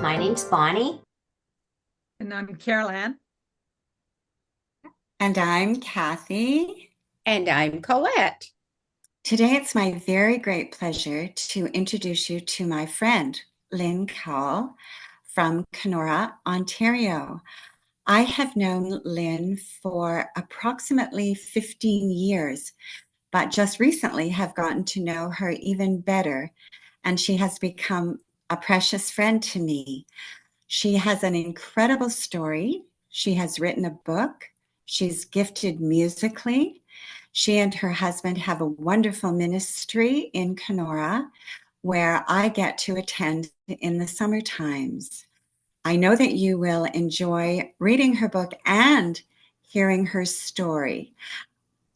My name's Bonnie. And I'm Carol Ann. And I'm Kathy. And I'm Colette. Today it's my very great pleasure to introduce you to my friend, Lynn Kowal from Kenora, Ontario. I have known Lynn for approximately 15 years, but just recently have gotten to know her even better, and she has become a precious friend to me. She has an incredible story. She has written a book. She's gifted musically. She and her husband have a wonderful ministry in Kenora where I get to attend in the summer times. I know that you will enjoy reading her book and hearing her story.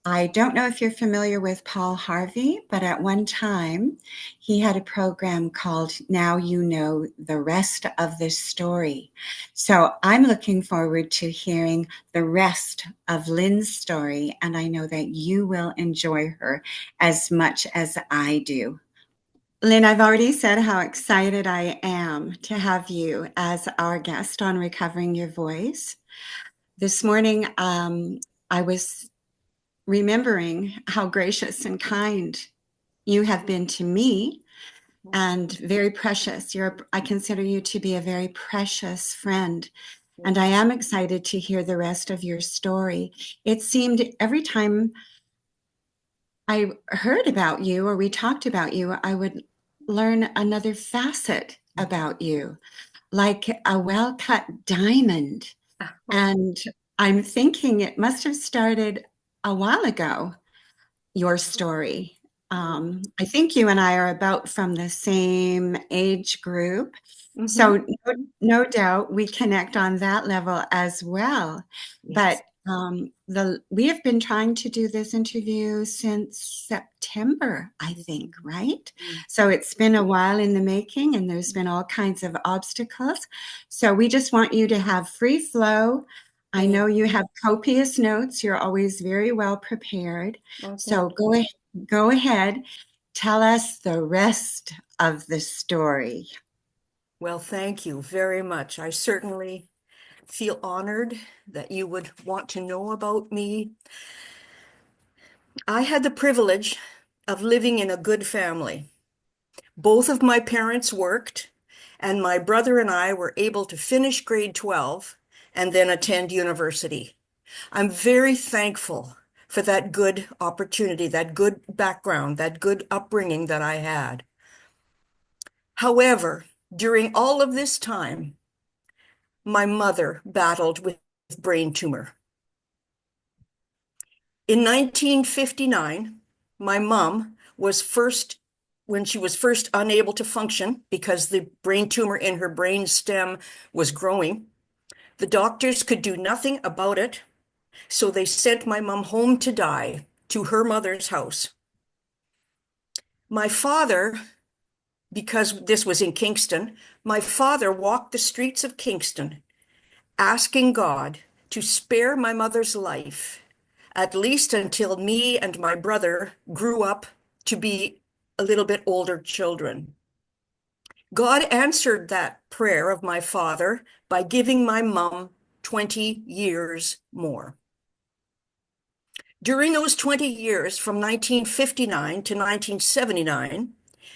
I don't know if you're familiar with Paul Harvey, but at one time he had a program called Now You Know the Rest of This Story. So I'm looking forward to hearing the rest of Lynn's story, and I know that you will enjoy her as much as I do. Lynn, I've already said how excited I am to have you as our guest on Recovering Your Voice. This morning, I was remembering how gracious and kind you have been to me and very precious. I consider you to be a very precious friend. And I am excited to hear the rest of your story. It seemed every time I heard about you or we talked about you, I would learn another facet about you, like a well-cut diamond. And I'm thinking it must have started a while ago, your story. I think you and I are about from the same age group. So no doubt we connect on that level as well. Yes. But we have been trying to do this interview since September, I think, right? So it's been a while in the making and there's been all kinds of obstacles. So we just want you to have free flow. I know you have copious notes. You're always very well prepared. So go ahead, tell us the rest of the story. Well, thank you very much. I certainly feel honored that you would want to know about me. I had the privilege of living in a good family. Both of my parents worked, and my brother and I were able to finish grade 12 and then attend university. I'm very thankful for that good opportunity, that good background, that good upbringing that I had. However, during all of this time, my mother battled with brain tumor. In 1959, my mom was first, when she was first unable to function because the brain tumor in her brain stem was growing, the doctors could do nothing about it, so they sent my mom home to die to her mother's house. My father, because this was in Kingston, my father walked the streets of Kingston asking God to spare my mother's life, at least until me and my brother grew up to be a little bit older children. God answered that prayer of my father by giving my mom 20 years more. During those 20 years, from 1959 to 1979,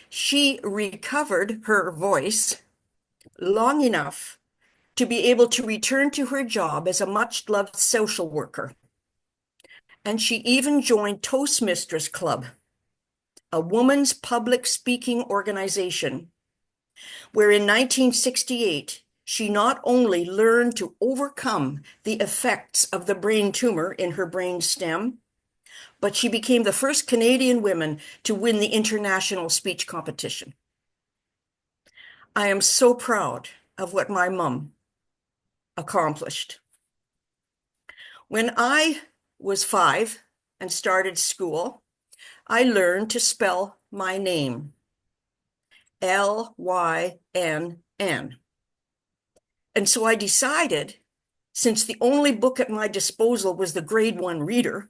she recovered her voice long enough to be able to return to her job as a much-loved social worker. And she even joined Toastmasters Club, a woman's public speaking organization, where in 1968, she not only learned to overcome the effects of the brain tumor in her brain stem, but she became the first Canadian woman to win the international speech competition. I am so proud of what my mom accomplished. When I was 5 and started school, I learned to spell my name, Lynn. And so I decided, since the only book at my disposal was the grade 1 reader,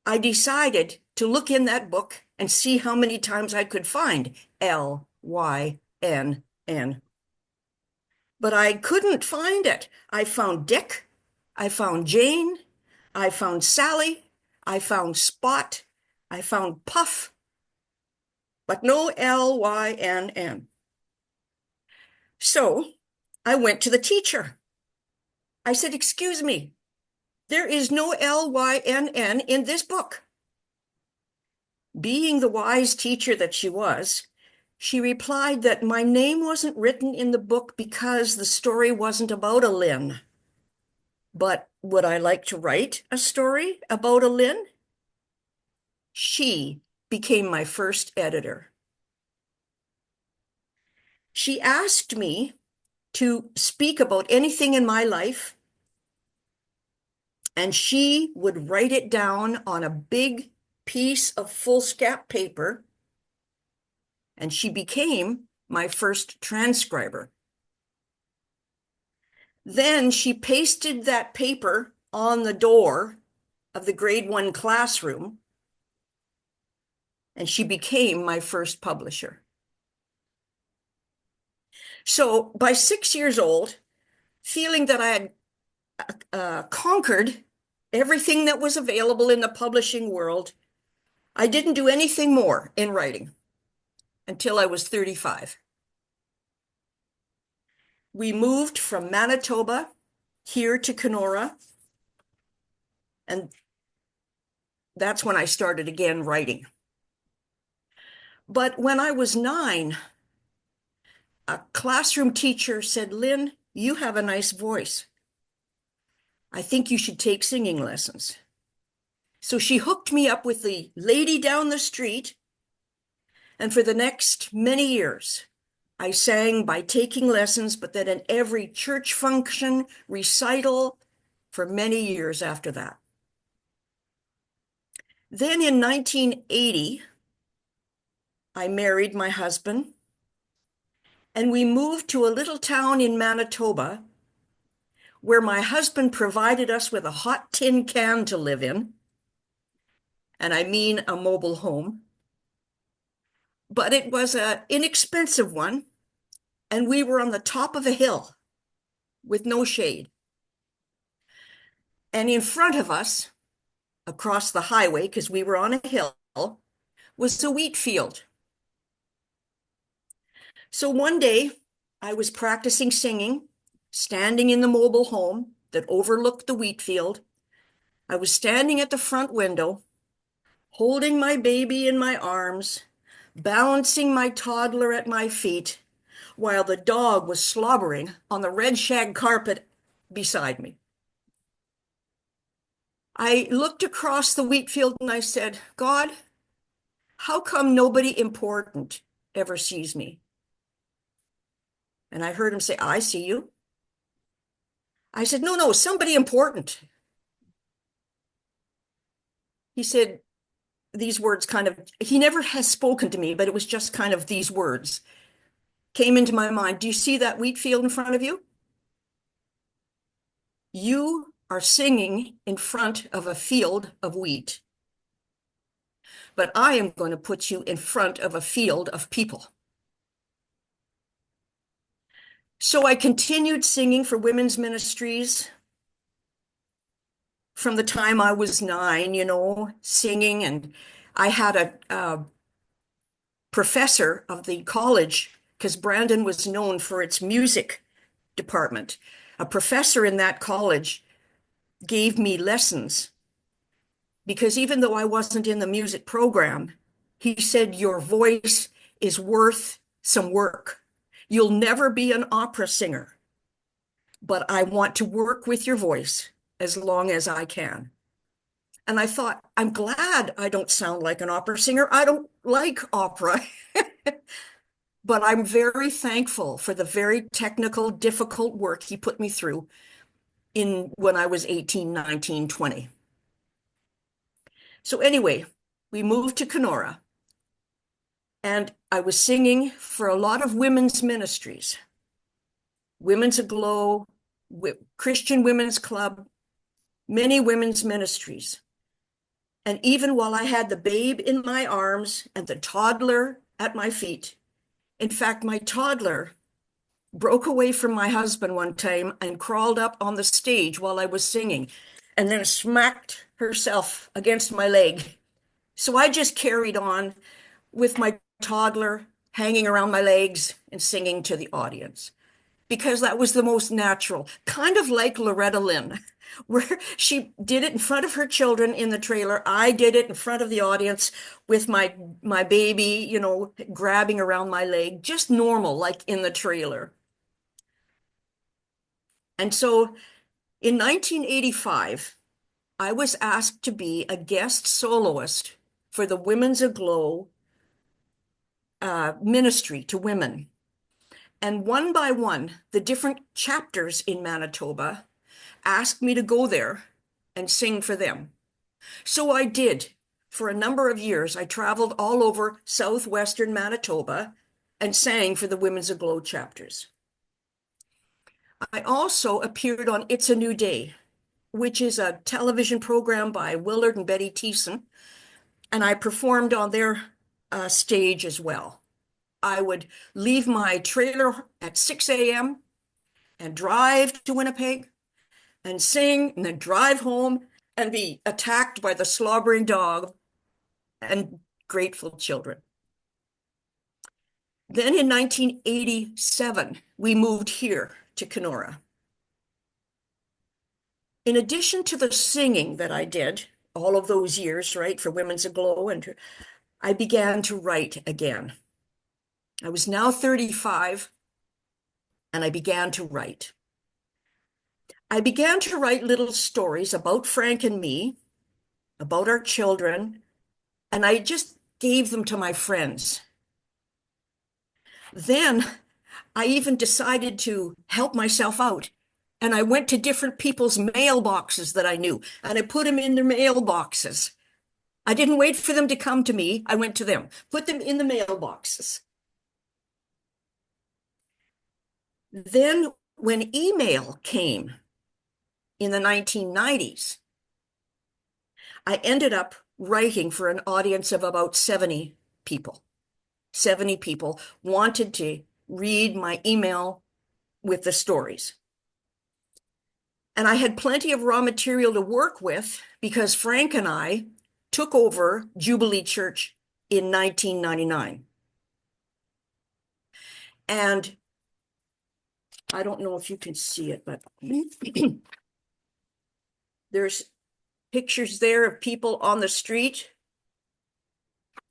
I decided to look in that book and see how many times I could find Lynn. but I couldn't find it. I found Dick, I found Jane, I found Sally, I found Spot, I found Puff, but no Lynn. So I went to the teacher. I said, "Excuse me, there is no Lynn in this book." Being the wise teacher that she was, she replied that my name wasn't written in the book because the story wasn't about a Lynn. But would I like to write a story about a Lynn? She became my first editor. She asked me to speak about anything in my life, and she would write it down on a big piece of foolscap paper, and she became my first transcriber. Then she pasted that paper on the door of the grade 1 classroom, and she became my first publisher. So by 6 years old, feeling that I had conquered everything that was available in the publishing world, I didn't do anything more in writing until I was 35. We moved from Manitoba here to Kenora, and that's when I started again writing. But when I was 9, a classroom teacher said, "Lynn, you have a nice voice. I think you should take singing lessons." So she hooked me up with the lady down the street, and for the next many years, I sang by taking lessons, but then in every church function, recital, for many years after that. Then in 1980, I married my husband, and we moved to a little town in Manitoba where my husband provided us with a hot tin can to live in. And I mean a mobile home. But it was an inexpensive one, and we were on the top of a hill with no shade. And in front of us, across the highway, because we were on a hill, was a wheat field. So one day, I was practicing singing, standing in the mobile home that overlooked the wheat field. I was standing at the front window, holding my baby in my arms, balancing my toddler at my feet, while the dog was slobbering on the red shag carpet beside me. I looked across the wheat field and I said, "God, how come nobody important ever sees me?" And I heard him say, "I see you." I said, No, somebody important." He said these words he never has spoken to me, but it was just kind of these words came into my mind. "Do you see that wheat field in front of you? You are singing in front of a field of wheat, but I am going to put you in front of a field of people." So I continued singing for women's ministries from the time I was 9, singing. And I had a professor of the college, because Brandon was known for its music department. A professor in that college gave me lessons because even though I wasn't in the music program, he said, "Your voice is worth some work. You'll never be an opera singer, but I want to work with your voice as long as I can." And I thought, I'm glad I don't sound like an opera singer. I don't like opera. But I'm very thankful for the very technical, difficult work he put me through when I was 18, 19, 20. So anyway, we moved to Kenora, and I was singing for a lot of women's ministries, Women's Aglow, Christian Women's Club, many women's ministries. And even while I had the babe in my arms and the toddler at my feet, in fact, my toddler broke away from my husband one time and crawled up on the stage while I was singing and then smacked herself against my leg. So I just carried on with my toddler hanging around my legs and singing to the audience because that was the most natural, kind of like Loretta Lynn, where she did it in front of her children in the trailer. I did it in front of the audience with my baby, grabbing around my leg, just normal, like in the trailer. And so in 1985, I was asked to be a guest soloist for the Women's Aglow ministry to women. And one by one, the different chapters in Manitoba asked me to go there and sing for them. So I did. For a number of years, I traveled all over southwestern Manitoba and sang for the Women's Aglow chapters. I also appeared on It's a New Day, which is a television program by Willard and Betty Thiessen, and I performed on their stage as well. I would leave my trailer at 6 a.m. and drive to Winnipeg and sing and then drive home and be attacked by the slobbering dog and grateful children. Then in 1987, we moved here to Kenora. In addition to the singing that I did all of those years, right, for Women's Aglow, and I began to write again. I was now 35, and I began to write. I began to write little stories about Frank and me, about our children, and I just gave them to my friends. Then I even decided to help myself out. And I went to different people's mailboxes that I knew, and I put them in their mailboxes. I didn't wait for them to come to me. I went to them, put them in the mailboxes. Then when email came in the 1990s, I ended up writing for an audience of about 70 people. 70 people wanted to read my email with the stories. And I had plenty of raw material to work with because Frank and I took over Jubilee Church in 1999. And I don't know if you can see it, but there's pictures there of people on the street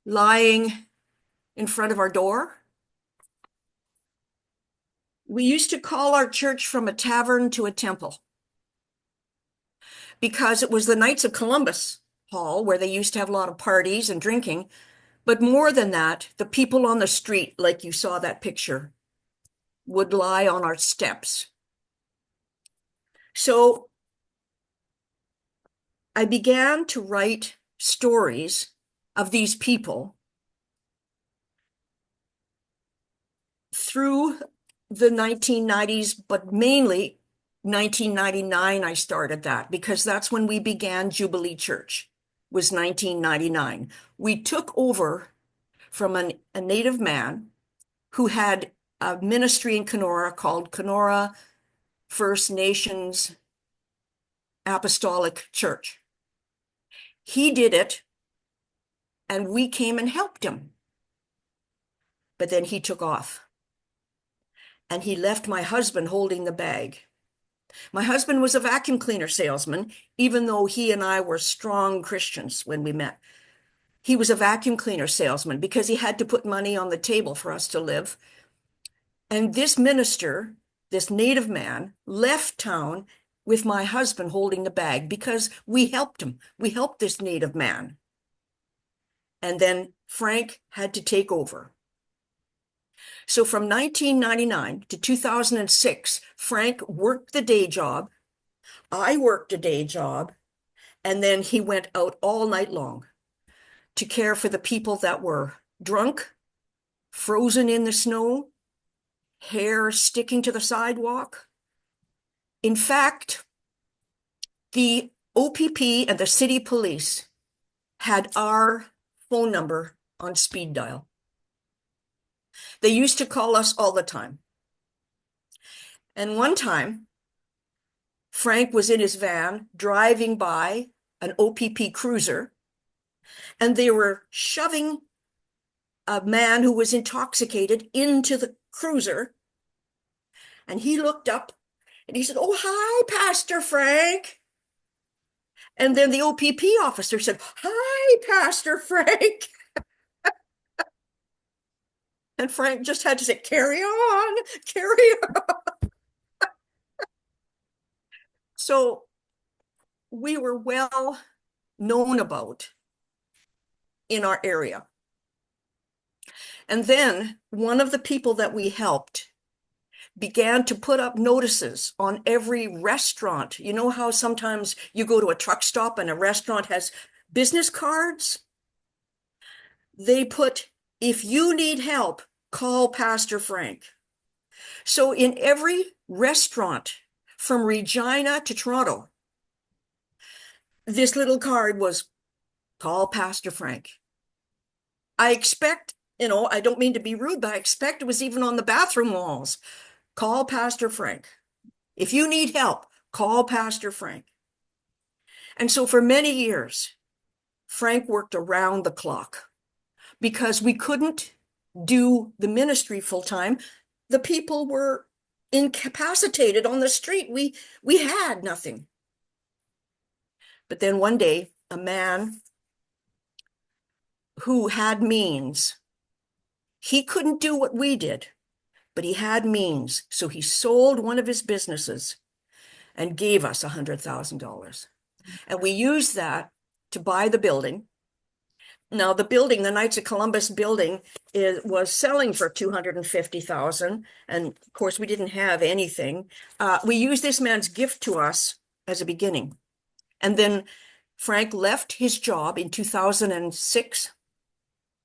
lying in front of our door. We used to call our church from a tavern to a temple because it was the Knights of Columbus Hall where they used to have a lot of parties and drinking. But more than that, the people on the street, like you saw that picture, would lie on our steps. So I began to write stories of these people through the 1990s, but mainly 1999 I started that because that's when we began Jubilee Church, was 1999. We took over from a native man who had a ministry in Kenora called Kenora First Nations Apostolic Church. He did it, and we came and helped him. But then he took off, and he left my husband holding the bag. My husband was a vacuum cleaner salesman, even though he and I were strong Christians when we met. He was a vacuum cleaner salesman because he had to put money on the table for us to live. And this minister, this native man, left town with my husband holding the bag because we helped him. We helped this native man. And then Frank had to take over. So from 1999 to 2006, Frank worked the day job. I worked a day job. And then he went out all night long to care for the people that were drunk, frozen in the snow, hair sticking to the sidewalk. In fact, the OPP and the city police had our phone number on speed dial. They used to call us all the time. And one time, Frank was in his van driving by an OPP cruiser, and they were shoving a man who was intoxicated into the cruiser. And he looked up and he said, "Oh, hi, Pastor Frank." And then the OPP officer said, "Hi, Pastor Frank." And Frank just had to say, "Carry on, carry on." So we were well known about in our area. And then one of the people that we helped began to put up notices on every restaurant. You know how sometimes you go to a truck stop and a restaurant has business cards? They put, "If you need help, call Pastor Frank." So in every restaurant from Regina to Toronto, this little card was, "Call Pastor Frank." I expect, I don't mean to be rude, but I expect it was even on the bathroom walls. "Call Pastor Frank. If you need help, call Pastor Frank." And so for many years, Frank worked around the clock because we couldn't do the ministry full time. The people were incapacitated on the street. We had nothing. But then one day, a man who had means, he couldn't do what we did, but he had means. So he sold one of his businesses and gave us $100,000. And we used that to buy the building. Now, the building, the Knights of Columbus building, was selling for $250,000. And of course, we didn't have anything. We used this man's gift to us as a beginning. And then Frank left his job in 2006.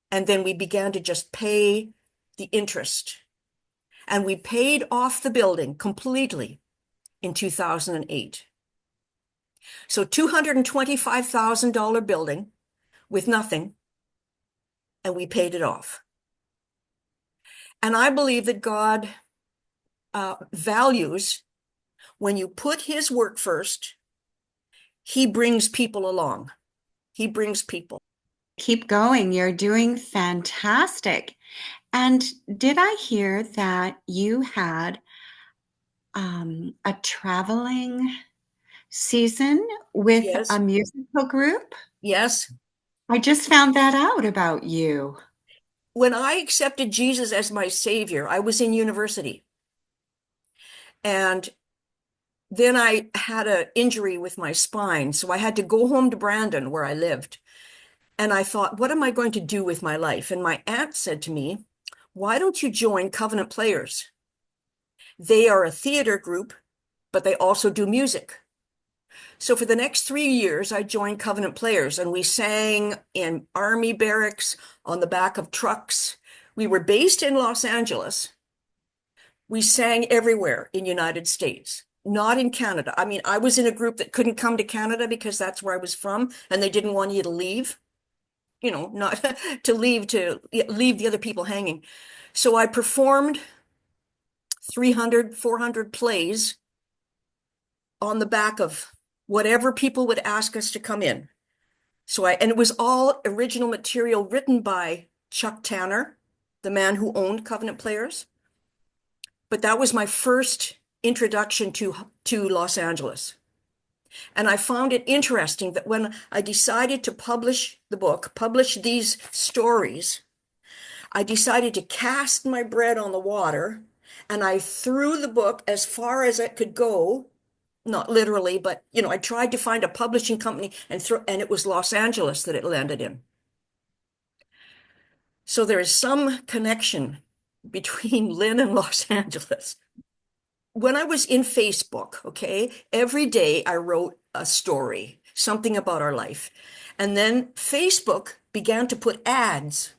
And then we began to just pay the interest. And we paid off the building completely in 2008. So $225,000 building with nothing, and we paid it off. And I believe that God values when you put his work first, he brings people along. He brings people. Keep going. You're doing fantastic. And did I hear that you had a traveling season with Yes. a musical group? Yes. I just found that out about you. When I accepted Jesus as my savior, I was in university. And then I had an injury with my spine. So I had to go home to Brandon, where I lived. And I thought, what am I going to do with my life? And my aunt said to me, "Why don't you join Covenant Players? They are a theater group, but they also do music." So for the next 3 years, I joined Covenant Players, and we sang in army barracks, on the back of trucks. We were based in Los Angeles. We sang everywhere in United States, not in Canada. I mean, I was in a group that couldn't come to Canada because that's where I was from, and they didn't want you to leave, not to leave the other people hanging. So I performed 300, 400 plays on the back of whatever people would ask us to come in. And it was all original material written by Chuck Tanner, the man who owned Covenant Players. But that was my first introduction to Los Angeles. And I found it interesting that when I decided to publish the book, publish these stories, I decided to cast my bread on the water, and I threw the book as far as it could go. Not literally, but I tried to find a publishing company and it was Los Angeles that it landed in. So there is some connection between Lynn and Los Angeles. When I was in Facebook, okay, every day I wrote a story, something about our life. And then Facebook began to put ads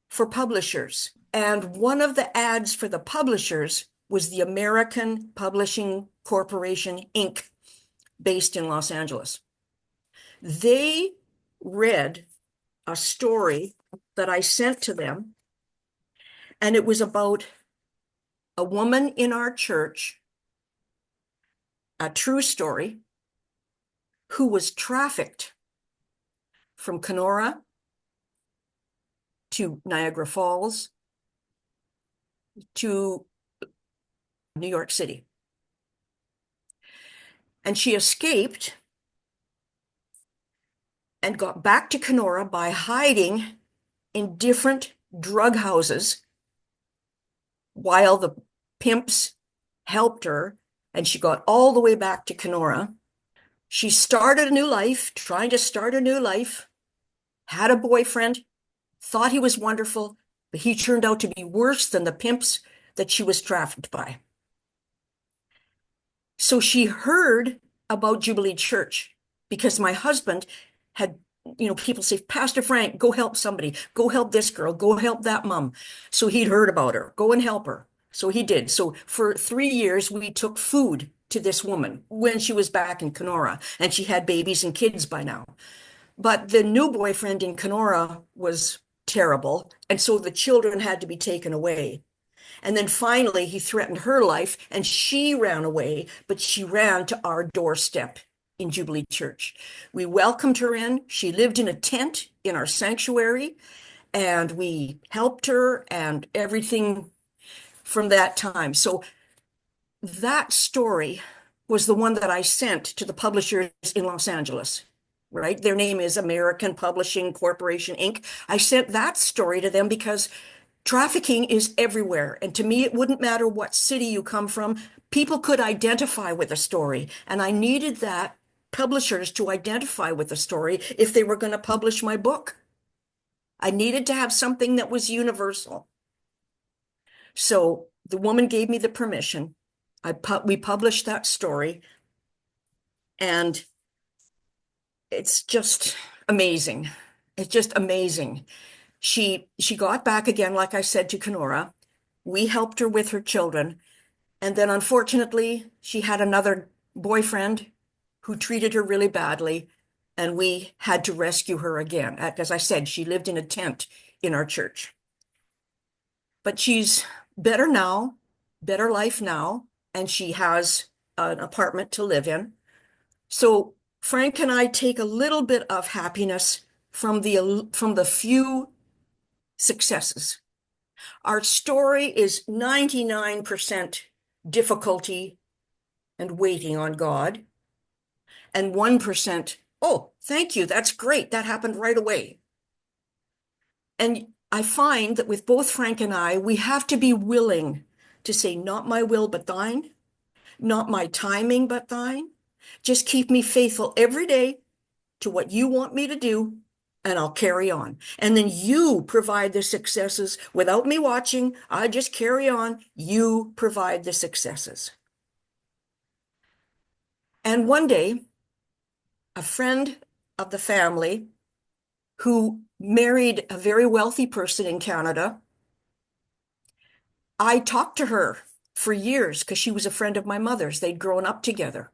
for publishers. And one of the ads for the publishers was the American Publishing Corporation, Inc., based in Los Angeles. They read a story that I sent to them, and it was about a woman in our church a true story, who was trafficked from Kenora to Niagara Falls to New York City. And she escaped and got back to Kenora by hiding in different drug houses while the pimps helped her, and she got all the way back to Kenora. She started a new life, trying to start a new life, had a boyfriend, thought he was wonderful, but he turned out to be worse than the pimps that she was trafficked by. So she heard about Jubilee Church because my husband had, people say, Pastor Frank, go help somebody, go help this girl, go help that mom. So he'd heard about her, go and help her. So he did. So for 3 years, we took food to this woman when she was back in Kenora, and she had babies and kids by now. But the new boyfriend in Kenora was terrible, and so the children had to be taken away. And then finally, he threatened her life, and she ran away, but she ran to our doorstep in Jubilee Church. We welcomed her in. She lived in a tent in our sanctuary, and we helped her and everything from that time. So that story was the one that I sent to the publishers in Los Angeles, right? Their name is American Publishing Corporation, Inc. I sent that story to them because trafficking is everywhere. And to me, it wouldn't matter what city you come from. People could identify with a story. And I needed that publishers to identify with the story if they were going to publish my book. I needed to have something that was universal. So the woman gave me the permission. We published that story. And it's just amazing. It's just amazing. She got back again, like I said, to Kenora. We helped her with her children. And then unfortunately, she had another boyfriend who treated her really badly. And we had to rescue her again. As I said, she lived in a tent in our church. But she's better now, better life now. And she has an apartment to live in. So Frank and I take a little bit of happiness from the few successes. Our story is 99% difficulty and waiting on God, and 1%, oh, thank you, that's great, that happened right away. And I find that with both Frank and I, we have to be willing to say, not my will, but thine, not my timing, but thine. Just keep me faithful every day to what you want me to do, and I'll carry on. And then you provide the successes without me watching. I just carry on. You provide the successes. And one day, a friend of the family who married a very wealthy person in Canada, I talked to her for years because she was a friend of my mother's. They'd grown up together.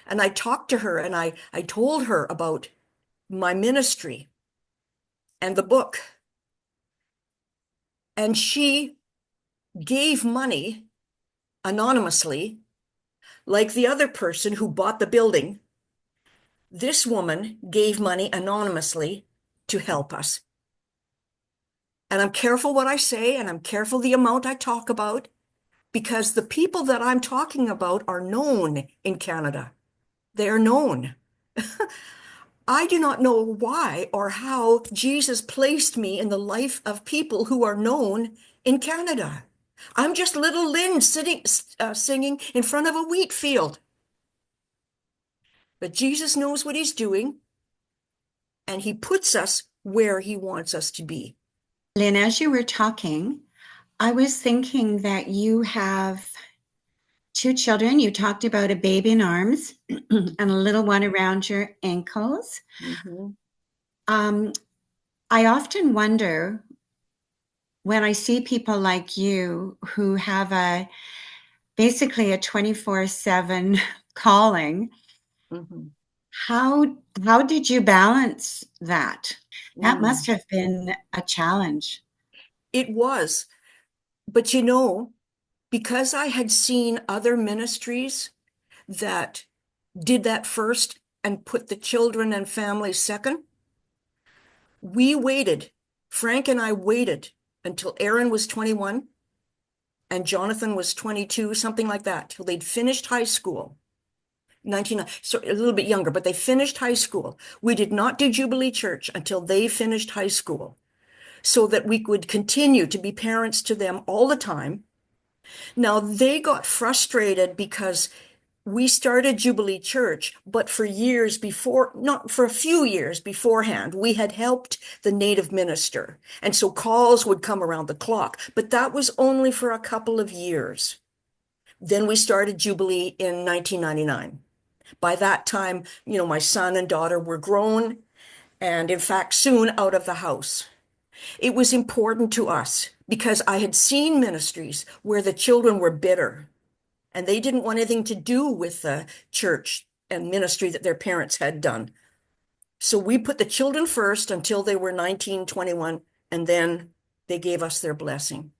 And I talked to her and I told her about my ministry and the book. And she gave money anonymously, like the other person who bought the building. This woman gave money anonymously to help us. And I'm careful what I say, and I'm careful the amount I talk about, because the people that I'm talking about are known in Canada. They are known. I do not know why or how Jesus placed me in the life of people who are known in Canada. I'm just little Lynn singing in front of a wheat field. But Jesus knows what he's doing, and he puts us where he wants us to be. Lynn, as you were talking, I was thinking that you have 2 children. You talked about a baby in arms and a little one around your ankles. Mm-hmm. I often wonder when I see people like you who have basically a 24/7 calling, Mm-hmm. how did you balance that? That must Mm. have been a challenge. It was. But because I had seen other ministries that did that first and put the children and family second. We waited, Frank and I waited until Aaron was 21 and Jonathan was 22, something like that, till they'd finished high school. So a little bit younger, but they finished high school. We did not do Jubilee Church until they finished high school, so that we would continue to be parents to them all the time. Now, they got frustrated because we started Jubilee Church, but for years before, not for a few years beforehand, we had helped the native minister. And so calls would come around the clock, but that was only for a couple of years. Then we started Jubilee in 1999. By that time, my son and daughter were grown and, in fact, soon out of the house. It was important to us because I had seen ministries where the children were bitter and they didn't want anything to do with the church and ministry that their parents had done. So we put the children first until they were 19, 21, and then they gave us their blessing.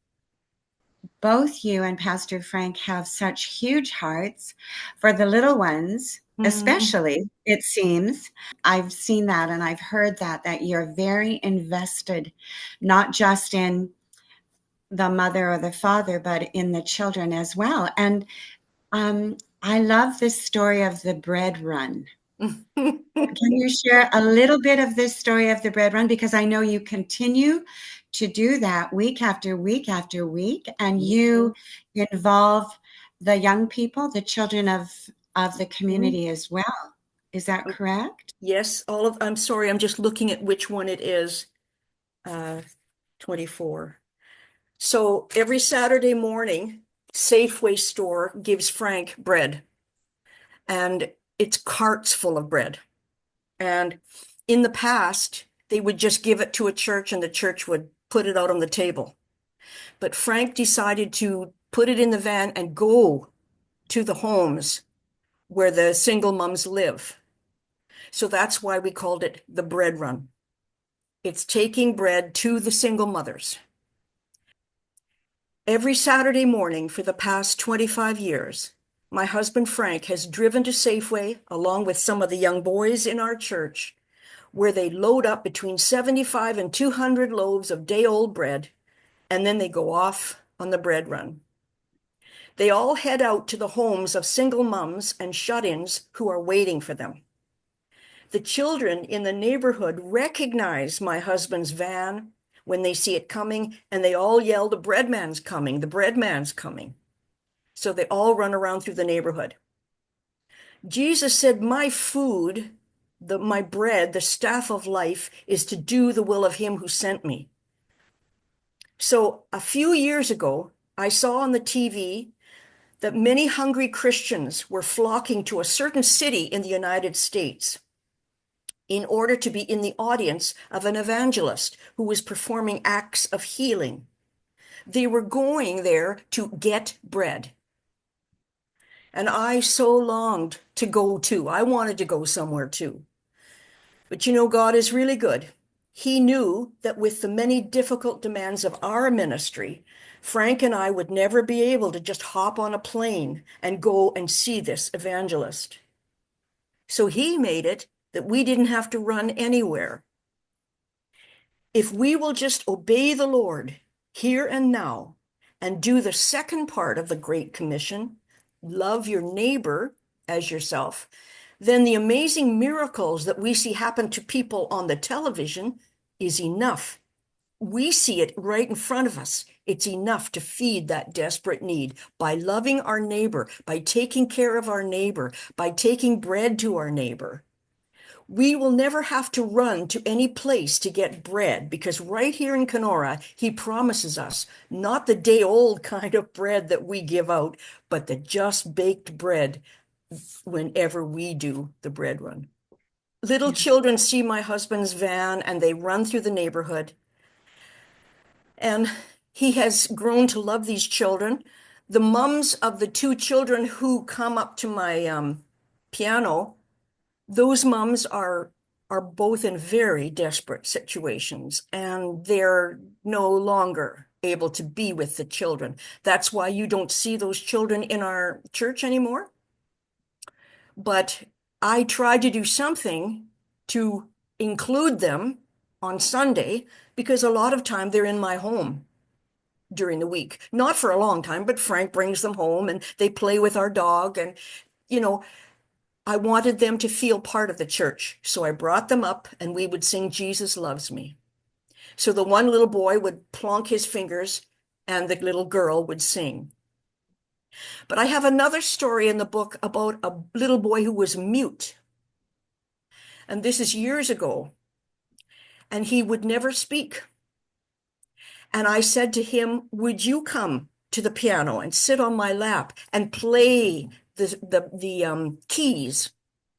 Both you and Pastor Frank have such huge hearts for the little ones, especially, it seems. I've seen that and I've heard that you're very invested, not just in the mother or the father, but in the children as well. And I love this story of the bread run. Can you share a little bit of this story of the bread run? Because I know you continue to do that week after week after week, and you involve the young people, the children of the community as well. Is that correct? Yes, I'm sorry, I'm just looking at which one it is. 24. So every Saturday morning, Safeway store gives Frank bread, and it's carts full of bread. And in the past, they would just give it to a church and the church would put it out on the table. But Frank decided to put it in the van and go to the homes where the single moms live. So that's why we called it the bread run. It's taking bread to the single mothers. Every Saturday morning for the past 25 years, my husband Frank has driven to Safeway along with some of the young boys in our church, where they load up between 75 and 200 loaves of day-old bread, and then they go off on the bread run. They all head out to the homes of single moms and shut-ins who are waiting for them. The children in the neighborhood recognize my husband's van when they see it coming, and they all yell, "The bread man's coming, the bread man's coming." So they all run around through the neighborhood. Jesus said, "My food, my bread, the staff of life, is to do the will of him who sent me." So a few years ago, I saw on the TV that many hungry Christians were flocking to a certain city in the United States in order to be in the audience of an evangelist who was performing acts of healing. They were going there to get bread. And I so longed to go too. I wanted to go somewhere too. But God is really good. He knew that with the many difficult demands of our ministry, Frank and I would never be able to just hop on a plane and go and see this evangelist. So he made it that we didn't have to run anywhere. If we will just obey the Lord here and now and do the second part of the Great Commission, love your neighbor as yourself, then the amazing miracles that we see happen to people on the television is enough. We see it right in front of us. It's enough to feed that desperate need by loving our neighbor, by taking care of our neighbor, by taking bread to our neighbor. We will never have to run to any place to get bread, because right here in Kenora, he promises us not the day-old kind of bread that we give out, but the just baked bread whenever we do the bread run. Little children see my husband's van and they run through the neighborhood. And he has grown to love these children. The mums of the two children who come up to my piano, those mums are both in very desperate situations, and they're no longer able to be with the children. That's why you don't see those children in our church anymore. But I tried to do something to include them on Sunday because a lot of time they're in my home during the week. Not for a long time, but Frank brings them home and they play with our dog. And, you know, I wanted them to feel part of the church. So I brought them up and we would sing Jesus Loves Me. So the one little boy would plonk his fingers and the little girl would sing. But I have another story in the book about a little boy who was mute. And this is years ago. And he would never speak. And I said to him, would you come to the piano and sit on my lap and play the keys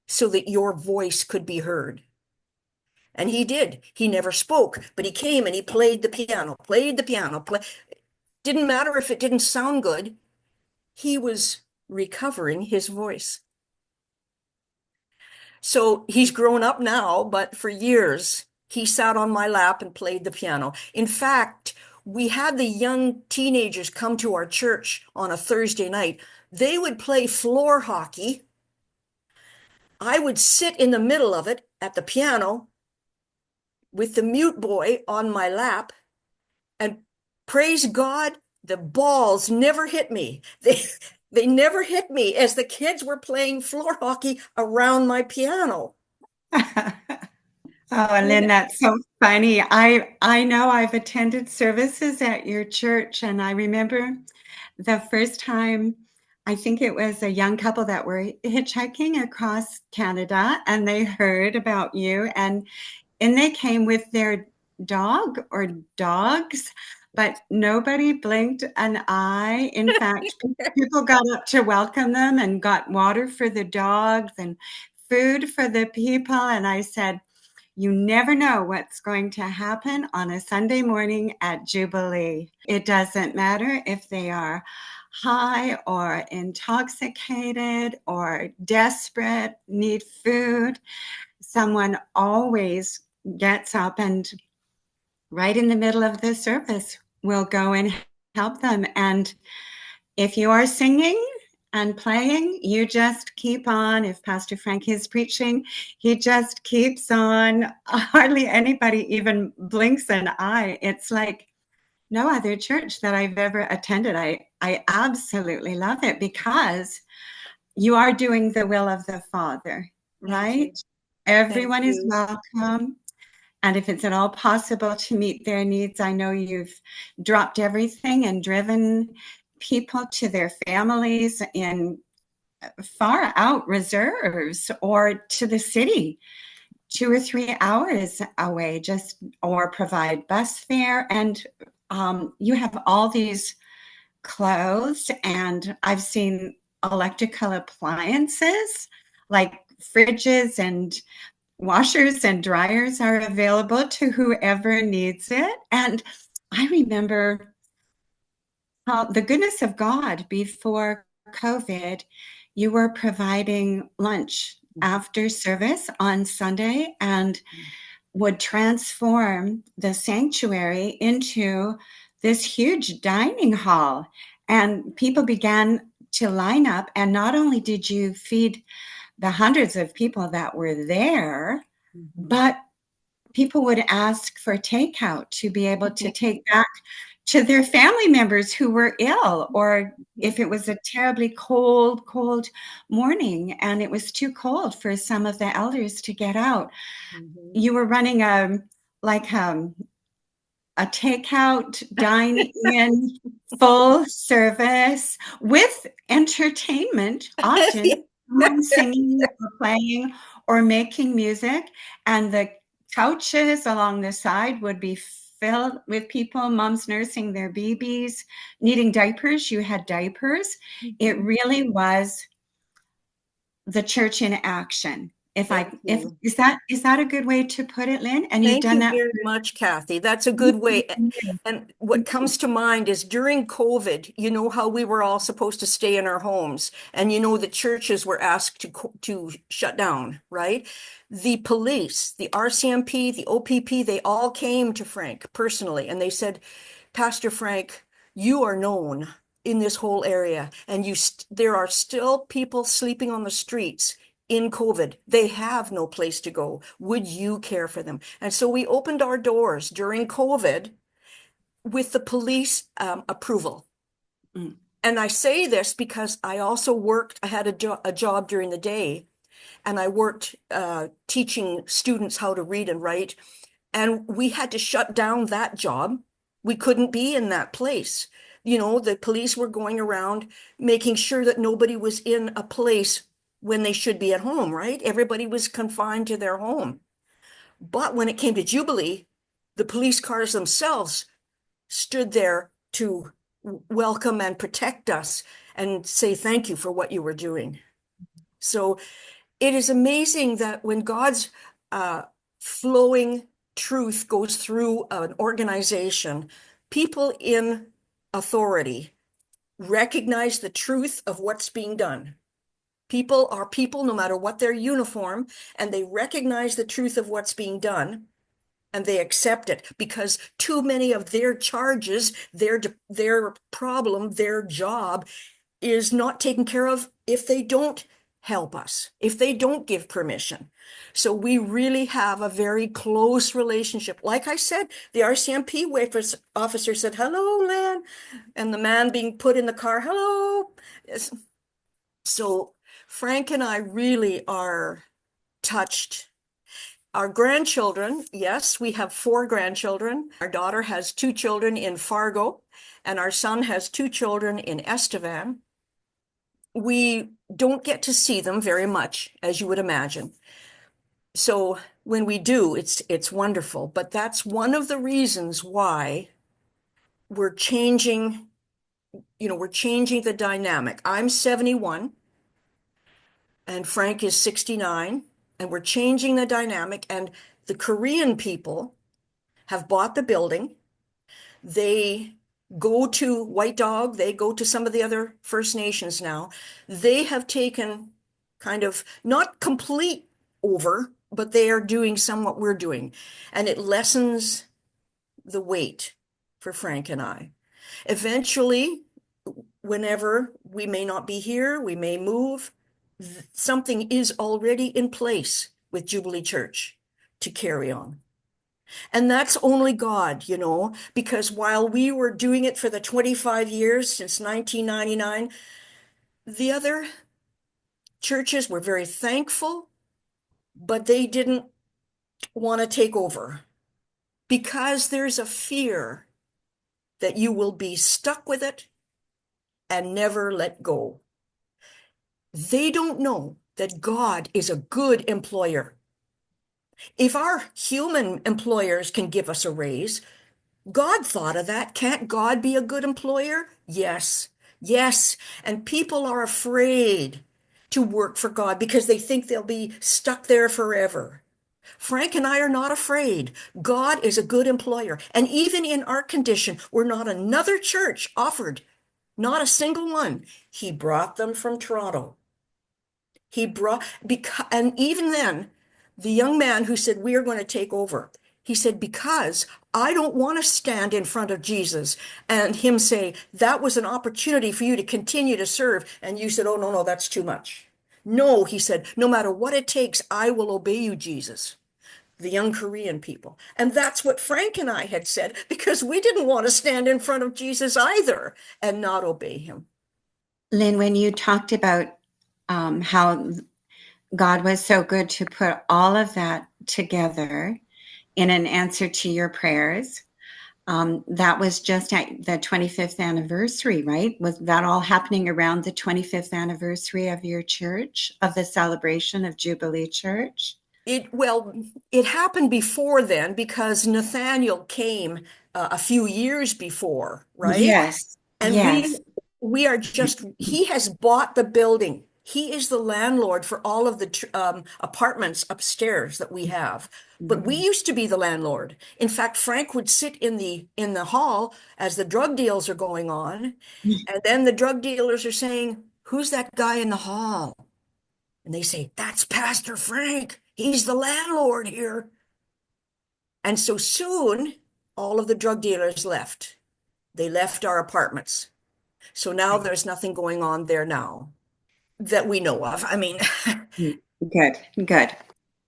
so that your voice could be heard? And he did. He never spoke, but he came and he played the piano, Didn't matter if it didn't sound good. He was recovering his voice. So he's grown up now, but for years, he sat on my lap and played the piano. In fact, we had the young teenagers come to our church on a Thursday night. They would play floor hockey. I would sit in the middle of it at the piano with the mute boy on my lap, and praise God, the balls never hit me. They never hit me as the kids were playing floor hockey around my piano. Oh, Lynn, that's so funny. I know I've attended services at your church, and I remember the first time, I think it was a young couple that were hitchhiking across Canada, and they heard about you, and they came with their dog or dogs, but nobody blinked an eye. In fact, people got up to welcome them and got water for the dogs and food for the people. And I said, you never know what's going to happen on a Sunday morning at Jubilee. It doesn't matter if they are high or intoxicated or desperate, need food. Someone always gets up and right in the middle of the service will go and help them. And if you are singing and playing, you just keep on. If Pastor Frank is preaching, he just keeps on. Hardly anybody even blinks an eye. It's like no other church that I've ever attended. I absolutely love it because you are doing the will of the Father, right? Everyone is welcome. And if it's at all possible to meet their needs, I know you've dropped everything and driven people to their families in far out reserves or to the city 2 or 3 hours away, just or provide bus fare. And you have all these clothes, and I've seen electrical appliances like fridges and washers and dryers are available to whoever needs it. And I remember the goodness of God before COVID. You were providing lunch after service on Sunday and would transform the sanctuary into this huge dining hall. And people began to line up. And not only did you feed the hundreds of people that were there, but people would ask for takeout to be able to take back to their family members who were ill, or if it was a terribly cold morning and it was too cold for some of the elders to get out. You were running a takeout, dine-in, full service with entertainment, often singing or playing or making music, and the couches along the side would be filled with people, moms nursing their babies, needing diapers. You had diapers. It really was the church in action. Is that a good way to put it, Lynn? And you've done that very much, Kathy. That's a good way. And what comes to mind is during COVID, you know how we were all supposed to stay in our homes, and you know the churches were asked to shut down, right? The police, the RCMP, the OPP, they all came to Frank personally, and they said, Pastor Frank, you are known in this whole area, and there are still people sleeping on the streets in COVID. They have no place to go. Would you care for them? And so we opened our doors during COVID with the police approval. Mm. And I say this because I also worked, I had a job during the day, and I worked teaching students how to read and write. And we had to shut down that job. We couldn't be in that place. The police were going around making sure that nobody was in a place when they should be at home, right? Everybody was confined to their home. But when it came to Jubilee, the police cars themselves stood there to welcome and protect us and say thank you for what you were doing. So it is amazing that when God's flowing truth goes through an organization, people in authority recognize the truth of what's being done. People are people no matter what their uniform, and they recognize the truth of what's being done, and they accept it because too many of their charges, their problem, their job is not taken care of if they don't help us, if they don't give permission. So we really have a very close relationship. Like I said, the RCMP officer said, "Hello, Lynn," and the man being put in the car, "Hello." So Frank and I really are touched. Our grandchildren, yes, we have 4 grandchildren. Our daughter has 2 children in Fargo, and our son has 2 children in Estevan. We don't get to see them very much, as you would imagine. So when we do, it's wonderful. But that's one of the reasons why we're changing, we're changing the dynamic. I'm 71 and Frank is 69, and we're changing the dynamic. And the Korean people have bought the building. They go to White Dog, they go to some of the other First Nations now. They have taken kind of not complete over, but they are doing some what we're doing. And it lessens the weight for Frank and I. Eventually, whenever we may not be here, we may move, something is already in place with Jubilee Church to carry on. And that's only God, because while we were doing it for the 25 years since 1999, the other churches were very thankful, but they didn't want to take over because there's a fear that you will be stuck with it and never let go. They don't know that God is a good employer. If our human employers can give us a raise, God thought of that. Can't God be a good employer? Yes, yes. And people are afraid to work for God because they think they'll be stuck there forever. Frank and I are not afraid. God is a good employer. And even in our condition, we're not another church offered, not a single one. He brought them from Toronto. And even then, the young man who said, "We are going to take over," he said, "Because I don't want to stand in front of Jesus and him say, 'That was an opportunity for you to continue to serve.' And you said, 'Oh, no, no, that's too much.' No," he said, "no matter what it takes, I will obey you, Jesus." The young Korean people. And that's what Frank and I had said because we didn't want to stand in front of Jesus either and not obey him. Lynn, when you talked about how God was so good to put all of that together in an answer to your prayers, that was just at the 25th anniversary, right? Was that all happening around the 25th anniversary of your church, of the celebration of Jubilee Church? It happened before then because Nathaniel came a few years before, right? Yes, And yes. we are just, he has bought the building. He is the landlord for all of the apartments upstairs that we have. But we used to be the landlord. In fact, Frank would sit in the hall as the drug deals are going on, and then the drug dealers are saying, "Who's that guy in the hall?" And they say, "That's Pastor Frank. He's the landlord here." And so soon, all of the drug dealers left. They left our apartments. So now there's nothing going on there now that we know of. I mean, Good, good.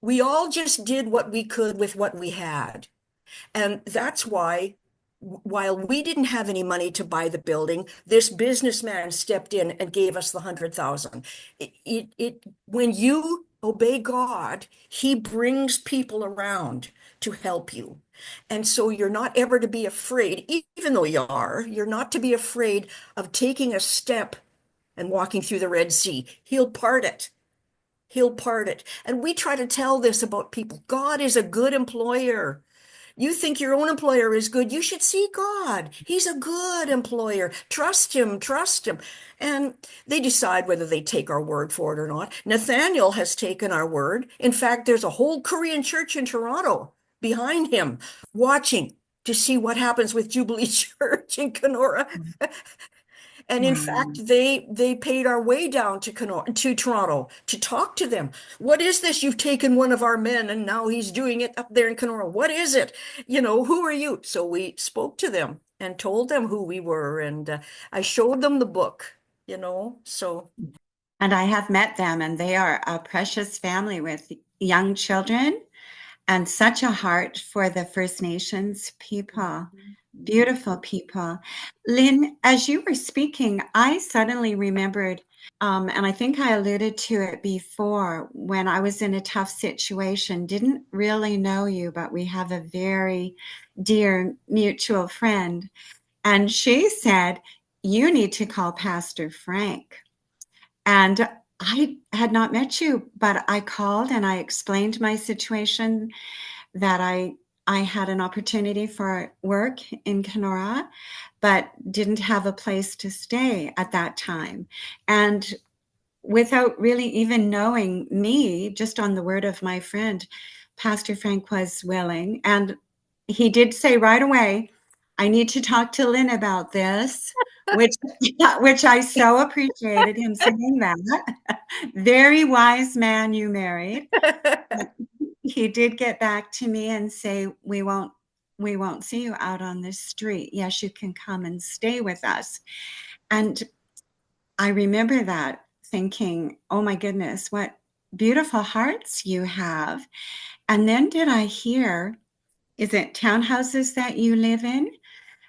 We all just did what we could with what we had. And that's why, while we didn't have any money to buy the building, this businessman stepped in and gave us the 100,000. When you obey God, He brings people around to help you. And so you're not ever to be afraid, even though you're not to be afraid of taking a step and walking through the Red Sea. He'll part it. He'll part it. And we try to tell this about people. God is a good employer. You think your own employer is good, you should see God. He's a good employer. Trust him, trust him. And they decide whether they take our word for it or not. Nathaniel has taken our word. In fact, there's a whole Korean church in Toronto behind him, watching to see what happens with Jubilee Church in Kenora. And in Wow. fact, they paid our way down to Toronto to talk to them. What is this? You've taken one of our men and now he's doing it up there in Kenora. What is it? Who are you? So we spoke to them and told them who we were, and I showed them the book. So And I have met them, and they are a precious family with young children and such a heart for the First Nations people. Beautiful people. Lynn, as you were speaking, I suddenly remembered, and I think I alluded to it before, when I was in a tough situation, didn't really know you, but we have a very dear mutual friend. And she said, you need to call Pastor Frank. And I had not met you, but I called and I explained my situation, that I had an opportunity for work in Kenora, but didn't have a place to stay at that time. And without really even knowing me, just on the word of my friend, Pastor Frank was willing. And he did say right away, I need to talk to Lynn about this, which which I so appreciated him saying that. Very wise man you married. He did get back to me and say, we won't see you out on the street. Yes, you can come and stay with us. And I remember that thinking, oh my goodness, what beautiful hearts you have. And then did I hear, is it townhouses that you live in?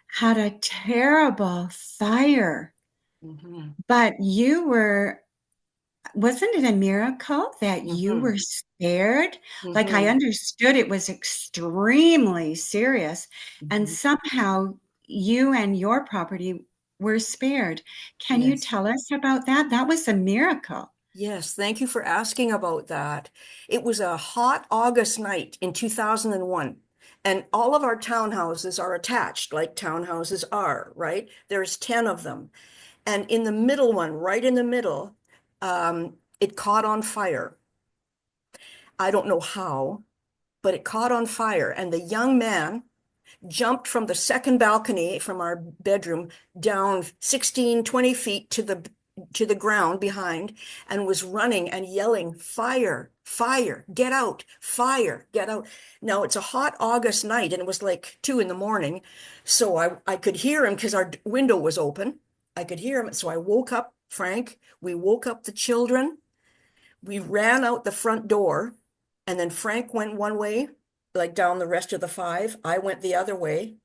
Had a terrible fire. mhm, But wasn't it a miracle that you mhm, were spared? Like, I mhm, understood it was extremely serious, and mhm. somehow you and your property were spared. Can you Yes. tell us about that? That was a miracle. Yes, thank you for asking about that. It was a hot August night in 2001, and all of our townhouses are attached, like townhouses are, right? There's 10 of them. And in the middle one, right in the middle, it caught on fire. I don't know how, but it caught on fire. And the young man jumped from the second balcony from our bedroom down 16, 20 feet to the ground behind, and was running and yelling, fire, fire, get out, fire, get out. Now it's a hot August night and it was like 2 in the morning. So I could hear him because our window was open. I could hear him. So I woke up Frank. We woke up the children. We ran out the front door, and then Frank went one way, like down the rest of the five. I went the other way.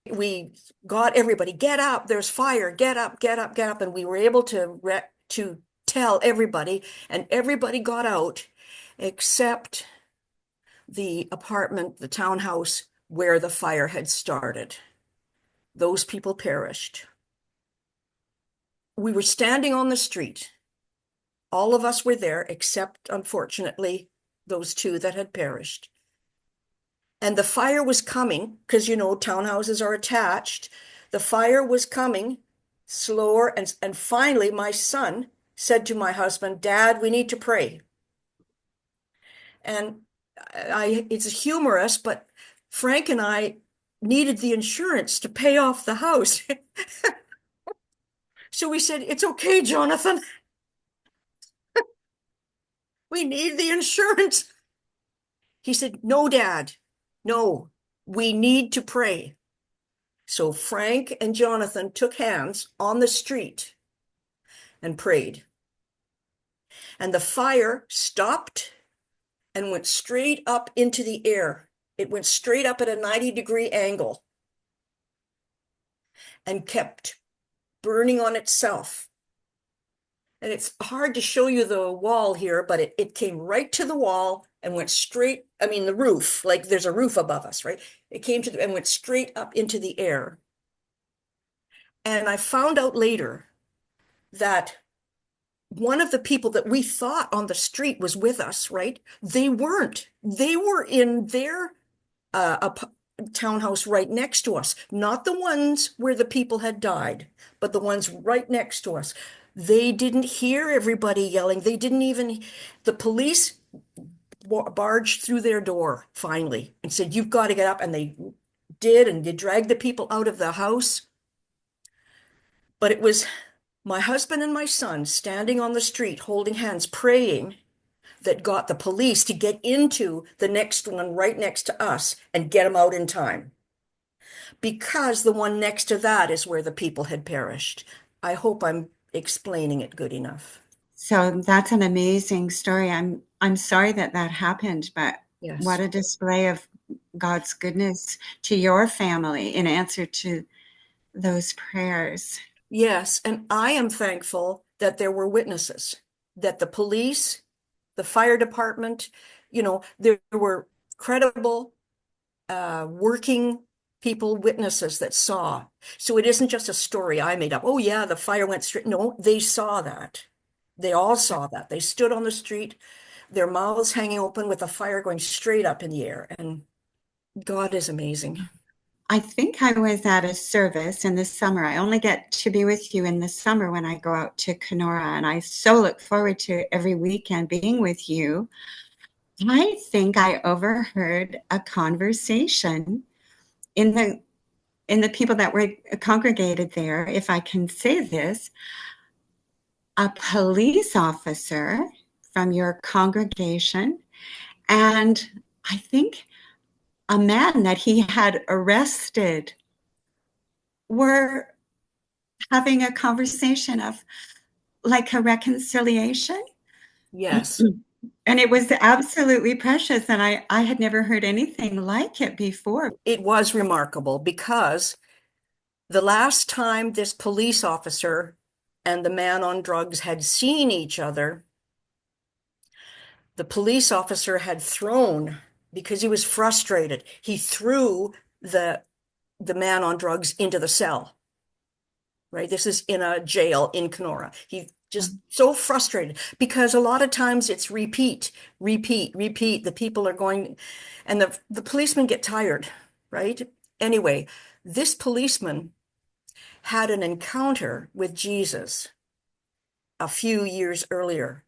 We got everybody, get up, there's fire, get up, get up, get up. And we were able to tell everybody, and everybody got out except the apartment, the townhouse where the fire had started. Those people perished. We were standing on the street. All of us were there, except, unfortunately, those two that had perished. And the fire was coming, because townhouses are attached. The fire was coming slower, and finally my son said to my husband, Dad, we need to pray. And it's humorous, but Frank and I needed the insurance to pay off the house. So we said, it's okay, Jonathan. We need the insurance. He said, no, Dad, no, we need to pray. So Frank and Jonathan took hands on the street and prayed. And the fire stopped and went straight up into the air. It went straight up at a 90-degree angle and kept burning on itself. And it's hard to show you the wall here, but it came right to the wall and went straight, I mean, the roof, like there's a roof above us, right? It came to and went straight up into the air. And I found out later that one of the people that we thought on the street was with us, right? They weren't. They were in their townhouse right next to us, not the ones where the people had died, but the ones right next to us. They didn't hear everybody yelling. They didn't even, the police barged through their door finally and said, "You've got to get up." And they did, and they dragged the people out of the house. But it was my husband and my son standing on the street holding hands, praying, that got the police to get into the next one right next to us and get them out in time. Because the one next to that is where the people had perished. I hope I'm explaining it good enough. So that's an amazing story. I'm sorry that that happened, but Yes. what a display of God's goodness to your family in answer to those prayers. Yes, and I am thankful that there were witnesses, that the police, the fire department, there were credible, working people, witnesses that saw. So it isn't just a story I made up. Oh yeah, the fire went straight. No, they saw that. They all saw that. They stood on the street, their mouths hanging open with the fire going straight up in the air. And God is amazing. I think I was at a service in the summer. I only get to be with you in the summer when I go out to Kenora, and I so look forward to every weekend being with you. I think I overheard a conversation in the people that were congregated there, if I can say this, a police officer from your congregation, and I think a man that he had arrested were having a conversation of like a reconciliation. Yes. And it was absolutely precious. And I had never heard anything like it before. It was remarkable because the last time this police officer and the man on drugs had seen each other, the police officer had thrown, because he was frustrated, he threw the man on drugs into the cell. Right? This is in a jail in Kenora. He just so frustrated because a lot of times it's repeat, repeat, repeat. The people are going, and the policemen get tired, right? Anyway, this policeman had an encounter with Jesus a few years earlier,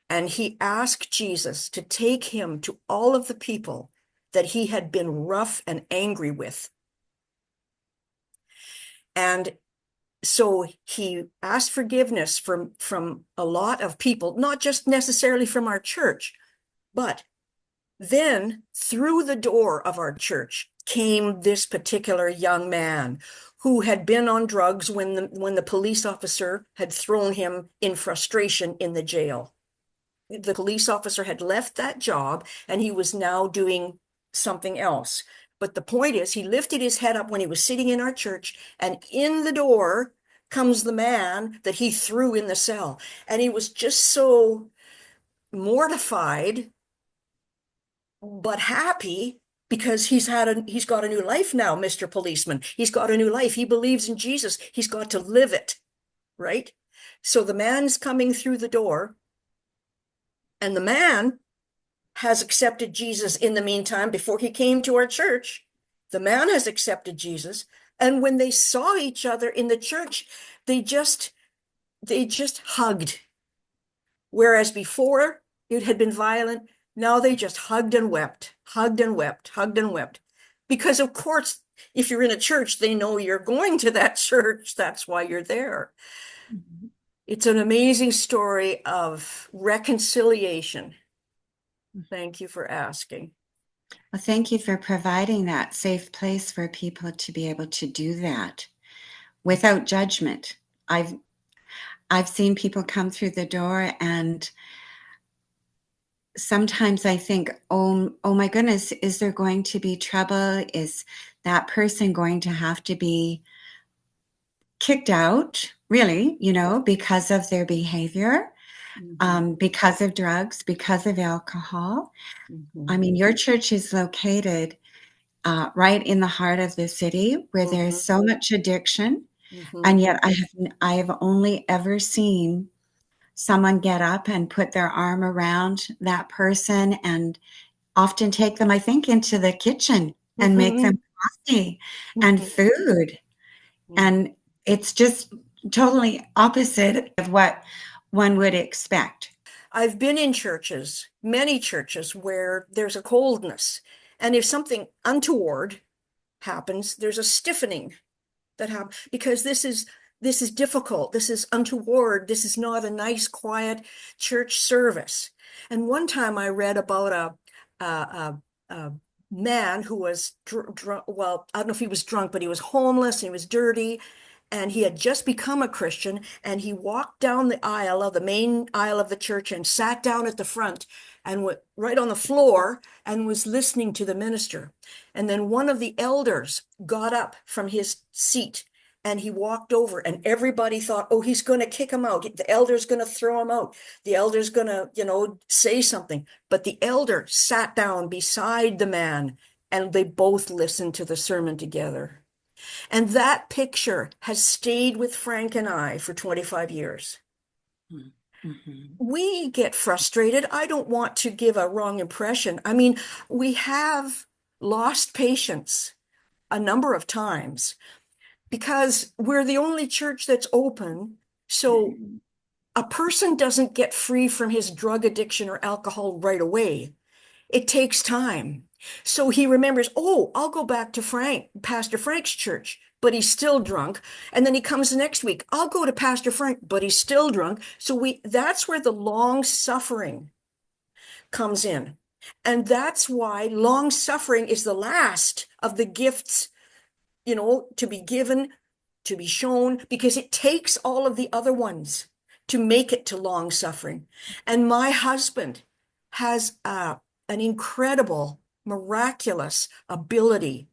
and he asked Jesus to take him to all of the people that he had been rough and angry with. And so he asked forgiveness from a lot of people, not just necessarily from our church, but then through the door of our church came this particular young man who had been on drugs when the police officer had thrown him in frustration in the jail. The police officer had left that job and he was now doing something else. But the point is, he lifted his head up when he was sitting in our church, and in the door comes the man that he threw in the cell. And he was just so mortified, but happy because he's got a new life now, Mr. Policeman. He's got a new life. He believes in Jesus. He's got to live it, right? So the man's coming through the door, and the man has accepted Jesus in the meantime. Before he came to our church, the man has accepted Jesus. And when they saw each other in the church, they just hugged. Whereas before it had been violent, now they just hugged and wept, hugged and wept, hugged and wept. Because of course, if you're in a church, they know you're going to that church. That's why you're there. Mm-hmm. It's an amazing story of reconciliation. Thank you for asking. Well, thank you for providing that safe place for people to be able to do that without judgment. I've seen people come through the door, and sometimes I think, oh my goodness, is there going to be trouble? Is that person going to have to be kicked out, really, because of their behavior, because of drugs, because of alcohol? I mean, your church is located right in the heart of the city where there's so much addiction. And yet I have only ever seen someone get up and put their arm around that person and often take them, I think, into the kitchen and make them coffee and food. And it's just totally opposite of what one would expect. I've been in churches, many churches, where there's a coldness. And if something untoward happens, there's a stiffening that happens because this is difficult. This is untoward. This is not a nice, quiet church service. And one time I read about a man who was drunk. Well, I don't know if he was drunk, but he was homeless and he was dirty. And he had just become a Christian, and he walked down the aisle of the main aisle of the church and sat down at the front and went right on the floor and was listening to the minister. And then one of the elders got up from his seat and he walked over, and everybody thought, oh, he's going to kick him out. The elder's going to throw him out. The elder's going to, say something. But the elder sat down beside the man, and they both listened to the sermon together. And that picture has stayed with Frank and I for 25 years. We get frustrated. I don't want to give a wrong impression. I mean, we have lost patience a number of times because we're the only church that's open. So a person doesn't get free from his drug addiction or alcohol right away. It takes time. So he remembers, oh, I'll go back to Pastor Frank's church, but he's still drunk. And then he comes the next week, I'll go to Pastor Frank, but he's still drunk. So that's where the long suffering comes in. And that's why long suffering is the last of the gifts, to be given, to be shown, because it takes all of the other ones to make it to long suffering. And my husband has an incredible, miraculous ability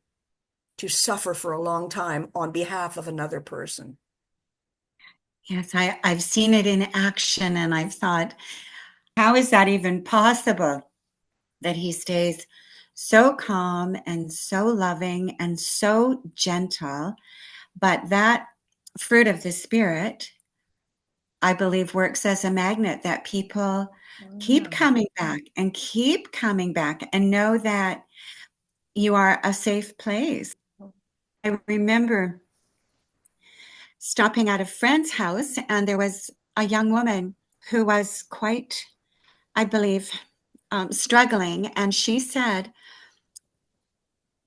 to suffer for a long time on behalf of another person. Yes, I've seen it in action, and I've thought, how is that even possible that he stays so calm and so loving and so gentle? But that fruit of the Spirit, I believe, works as a magnet that people keep coming back and keep coming back and know that you are a safe place. I remember stopping at a friend's house, and there was a young woman who was quite, I believe, struggling, and she said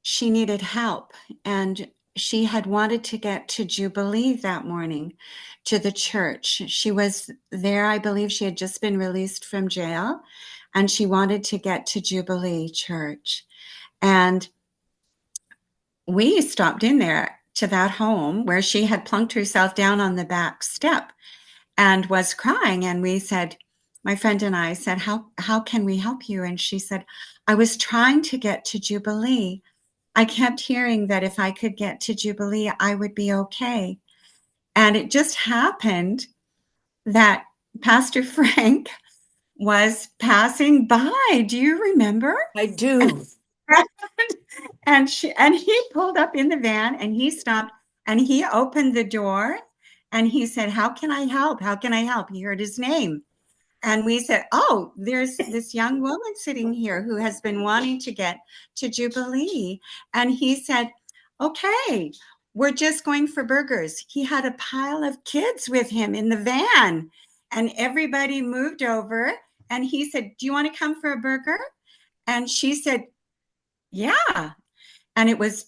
she needed help, and she had wanted to get to Jubilee that morning, to the church. She was there, I believe she had just been released from jail, and she wanted to get to Jubilee Church. And we stopped in there to that home where she had plunked herself down on the back step and was crying. And we said, my friend and I said, how can we help you? And she said, I was trying to get to Jubilee. I kept hearing that if I could get to Jubilee, I would be okay. And it just happened that Pastor Frank was passing by. Do you remember? I do. And he pulled up in the van, and he stopped, and he opened the door, and he said, how can I help? How can I help? He heard his name. And we said, oh, there's this young woman sitting here who has been wanting to get to Jubilee. And he said, okay, we're just going for burgers. He had a pile of kids with him in the van, and everybody moved over. And he said, do you want to come for a burger? And she said, yeah. And it was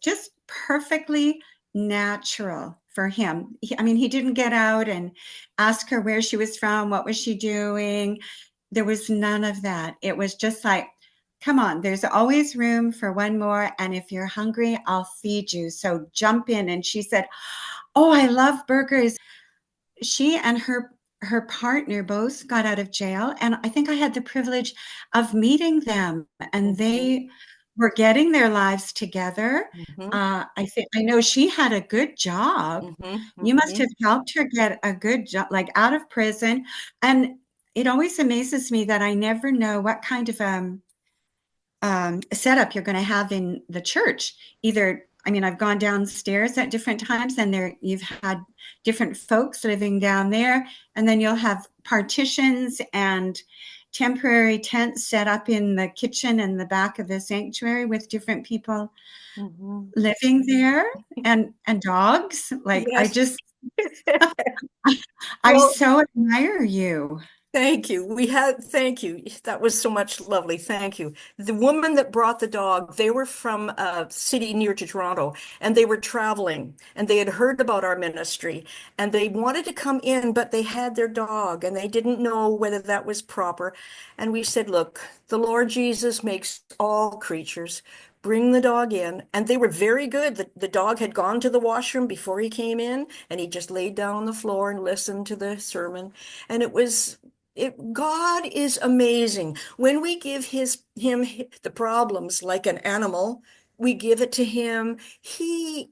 just perfectly natural for him. He didn't get out and ask her where she was from, what was she doing. There was none of that. It was just like, come on, there's always room for one more. And if you're hungry, I'll feed you. So jump in. And she said, oh, I love burgers. she and her partner both got out of jail, and I think I had the privilege of meeting them, and they were getting their lives together. Mhm, I know she had a good job. mhm, You must have mhm. helped her get a good job, like out of prison. And it always amazes me that I never know what kind of setup you're going to have in the church. Either, I mean, I've gone downstairs at different times, and there you've had different folks living down there, and then you'll have partitions and temporary tents set up in the kitchen and the back of the sanctuary with different people Mhm. living there, and dogs. Like I Yes. just I Well, so admire you. thank you. Thank you. That was so much lovely. Thank you. The woman that brought the dog, they were from a city near to Toronto, and they were traveling, and they had heard about our ministry, and they wanted to come in, but they had their dog, and they didn't know whether that was proper. And we said, look, the Lord Jesus makes all creatures. Bring the dog in. And they were very good. The dog had gone to the washroom before he came in, and he just laid down on the floor and listened to the sermon. And God is amazing. When we give him the problems like an animal, we give it to him. He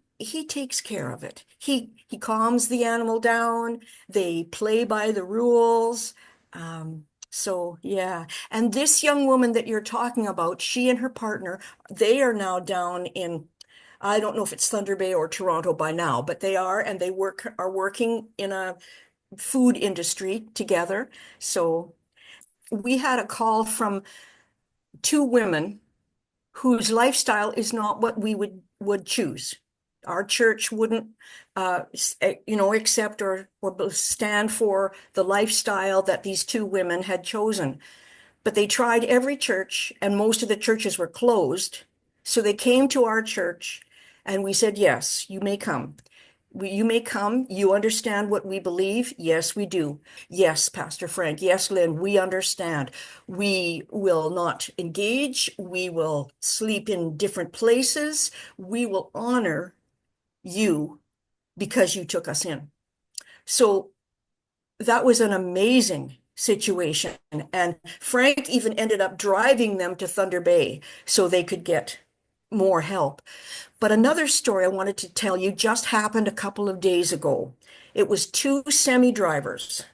takes care of it. He calms the animal down. They play by the rules. So yeah. And this young woman that you're talking about, she and her partner, they are now down in, I don't know if it's Thunder Bay or Toronto by now, but they are, and they are working in a food industry together. So we had a call from two women whose lifestyle is not what we would choose. Our church wouldn't, accept or stand for the lifestyle that these two women had chosen. But they tried every church, and most of the churches were closed. So they came to our church, and we said, yes, you may come. You may come. You understand what we believe? Yes, we do. Yes, Pastor Frank. Yes, Lynn, we understand. We will not engage. We will sleep in different places. We will honor you because you took us in. So that was an amazing situation. And Frank even ended up driving them to Thunder Bay so they could get more help. But another story I wanted to tell you just happened a couple of days ago. It was two semi-drivers.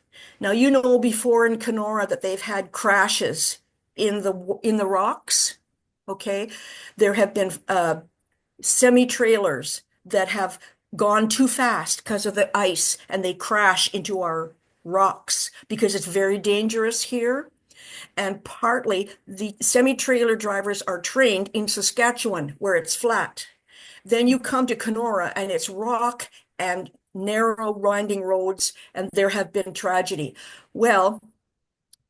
Now, you know before in Kenora that they've had crashes in the rocks. Okay. There have been semi-trailers that have gone too fast because of the ice and they crash into our rocks because it's very dangerous here. And partly the semi-trailer drivers are trained in Saskatchewan where it's flat. Then you come to Kenora and it's rock and narrow winding roads, and there have been tragedy. Well,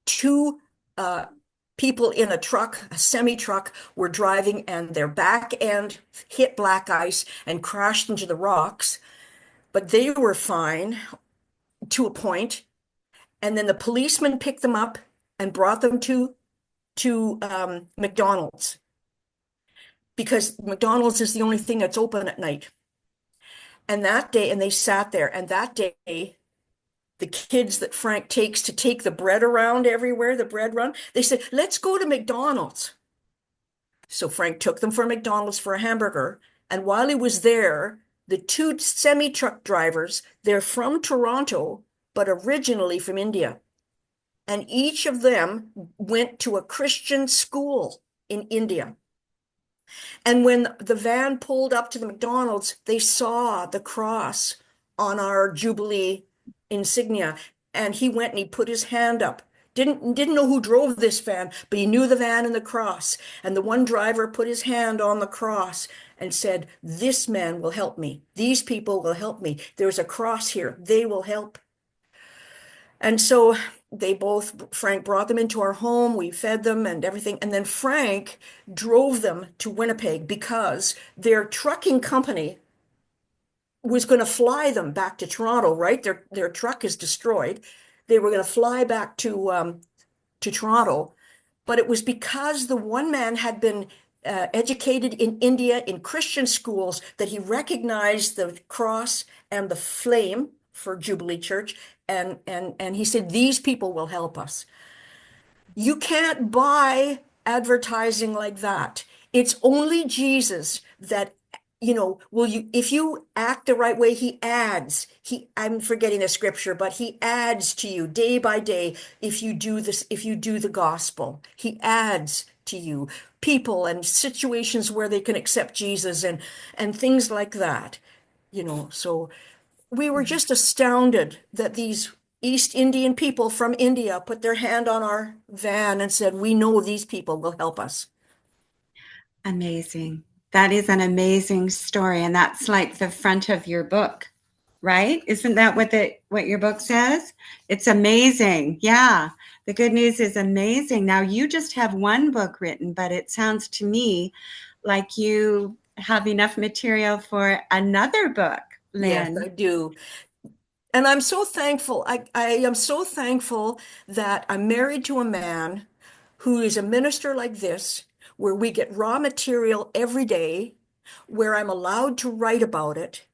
two uh, people in a truck, a semi truck, were driving and their back end hit black ice and crashed into the rocks, but they were fine to a point. And then the policeman picked them up and brought them to McDonald's because McDonald's is the only thing that's open at night. And that day, and they sat there, and that day, the kids that Frank takes to take the bread around everywhere, the bread run, they said, let's go to McDonald's. So Frank took them for McDonald's for a hamburger. And while he was there, the two semi truck drivers, they're from Toronto, but originally from India. And each of them went to a Christian school in India. And when the van pulled up to the McDonald's, they saw the cross on our Jubilee insignia. And he went and he put his hand up. Didn't know who drove this van, but he knew the van and the cross. And the one driver put his hand on the cross and said, this man will help me. These people will help me. There's a cross here. They will help. And so Frank brought them into our home, we fed them and everything. And then Frank drove them to Winnipeg because their trucking company was going to fly them back to Toronto, right? Their truck is destroyed. They were going to fly back to Toronto, but it was because the one man had been educated in India in Christian schools that he recognized the cross and the flame for Jubilee Church, and he said, these people will help us. You can't buy advertising like that. It's only Jesus that, will you, if you act the right way, he adds. I'm forgetting the scripture, but he adds to you day by day if you do this, if you do the gospel. He adds to you people and situations where they can accept Jesus and things like that. So we were just astounded that these East Indian people from India put their hand on our van and said, we know these people will help us. Amazing. That is an amazing story. And that's like the front of your book, right? Isn't that what your book says? It's amazing. Yeah. The good news is amazing. Now you just have one book written, but it sounds to me like you have enough material for another book, Yes, Lynn. I do. And I'm so thankful. I am so thankful that I'm married to a man who is a minister like this, where we get raw material every day, where I'm allowed to write about it.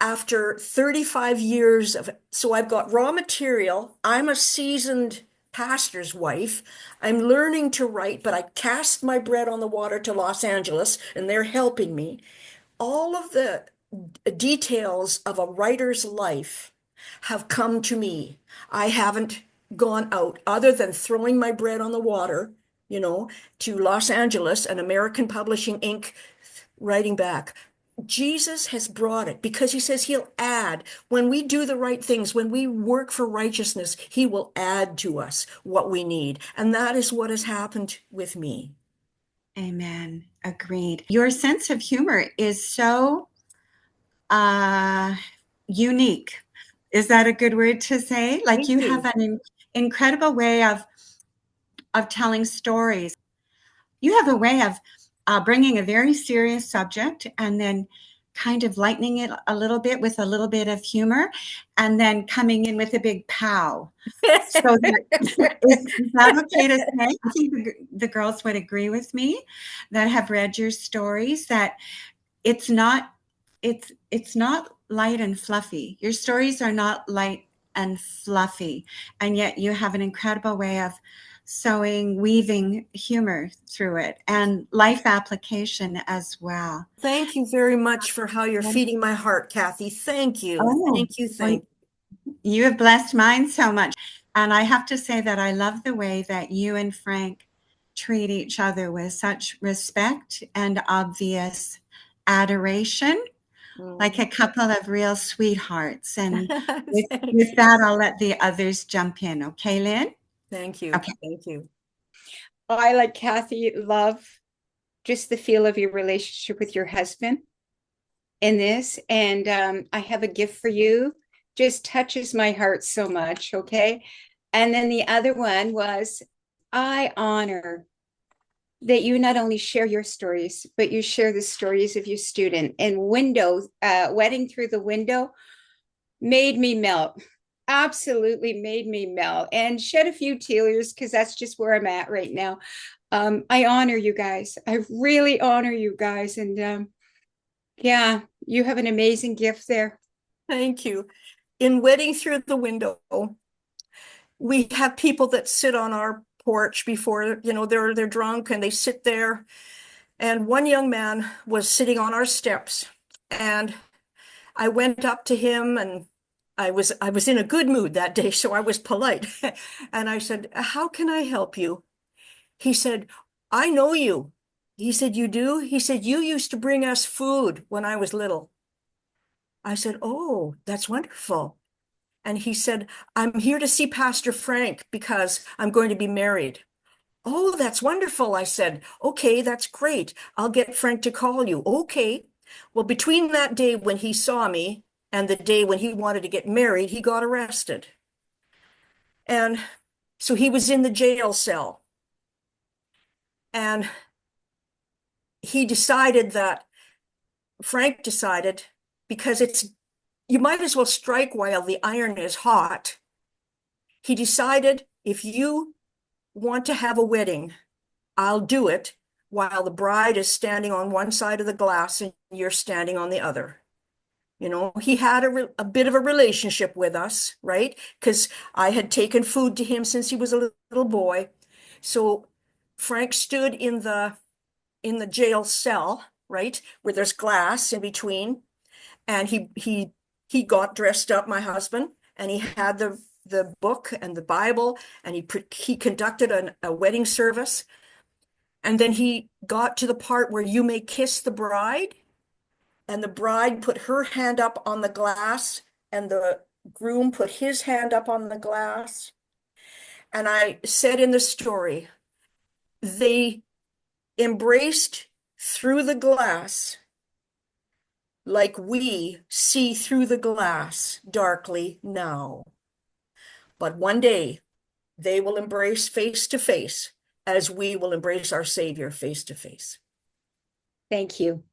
After 35 years so I've got raw material. I'm a seasoned pastor's wife. I'm learning to write, but I cast my bread on the water to Los Angeles, and they're helping me. All of the details of a writer's life have come to me. I haven't gone out other than throwing my bread on the water, to Los Angeles and American Publishing Inc. writing back. Jesus has brought it because he says he'll add. When we do the right things, when we work for righteousness, he will add to us what we need. And that is what has happened with me. Amen. Agreed. Your sense of humor is so unique. Is that a good word to say? Like Thank you you. have an incredible way of telling stories. You have a way of bringing a very serious subject and then kind of lightening it a little bit with a little bit of humor, and then coming in with a big pow. So is that okay to say? I think the girls would agree with me that have read your stories that it's not light and fluffy. Your stories are not light and fluffy, and yet you have an incredible way of weaving humor through it and life application as well. Thank you very much for how you're feeding my heart, Kathy. Thank you. Oh, Thank you. well, you have blessed mine so much. And I have to say that I love the way that you and Frank treat each other with such respect and obvious adoration, like a couple of real sweethearts. And with that, I'll let the others jump in. Okay, Lynn? Thank you. Okay. Thank you. I, like Kathy, love just the feel of your relationship with your husband in this. And I have a gift for you. Just touches my heart so much. Okay. And then the other one was, I honor that you not only share your stories, but you share the stories of your student. And Wedding Through the Window made me melt. Absolutely made me melt and shed a few tears because that's just where I'm at right now. I honor you guys. I really honor you guys. And yeah, you have an amazing gift there. Thank you. In Wedding Through the Window, we have people that sit on our porch before, they're drunk and they sit there. And one young man was sitting on our steps, and I went up to him, and I was in a good mood that day, so I was polite. And I said, "How can I help you?" He said, "I know you." He said, "You do?" He said, "You used to bring us food when I was little." I said, "Oh, that's wonderful." And he said, "I'm here to see Pastor Frank because I'm going to be married." "Oh, that's wonderful." I said, "Okay, that's great. I'll get Frank to call you." "Okay." Well, between that day when he saw me and the day when he wanted to get married, he got arrested. And so he was in the jail cell. And Frank decided, because you might as well strike while the iron is hot. He decided, if you want to have a wedding, I'll do it while the bride is standing on one side of the glass and you're standing on the other. You know, he had a bit of a relationship with us, right? Because I had taken food to him since he was a little boy. So Frank stood in the jail cell, right, where there's glass in between, and he got dressed up, my husband, and he had the book and the Bible, and he conducted a wedding service, and then he got to the part where you may kiss the bride, and the bride put her hand up on the glass, and the groom put his hand up on the glass. And I said in the story, they embraced through the glass like we see through the glass darkly now. But one day they will embrace face to face as we will embrace our Savior face to face. Thank you.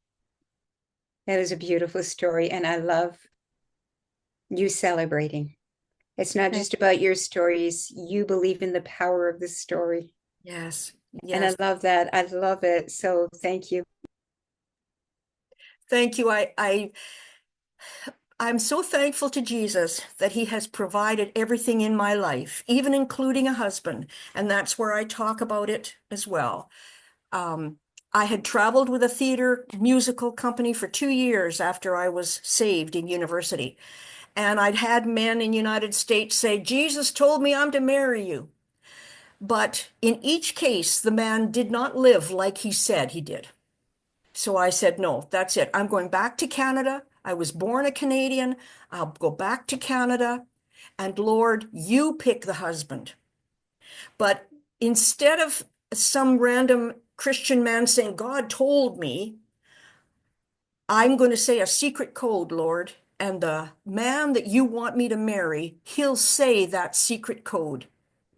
That is a beautiful story, and I love you celebrating. It's not just about your stories. You believe in the power of the story. Yes, And I yes. love that. I love it. So thank you. Thank you. I'm so thankful to Jesus that he has provided everything in my life, even including a husband. And that's where I talk about it as well. I had traveled with a theater musical company for 2 years after I was saved in university. And I'd had men in the United States say, Jesus told me I'm to marry you. But in each case, the man did not live like he said he did. So I said, no, that's it. I'm going back to Canada. I was born a Canadian. I'll go back to Canada. And Lord, you pick the husband. But instead of some random Christian man saying, God told me, I'm going to say a secret code, Lord. And the man that you want me to marry, he'll say that secret code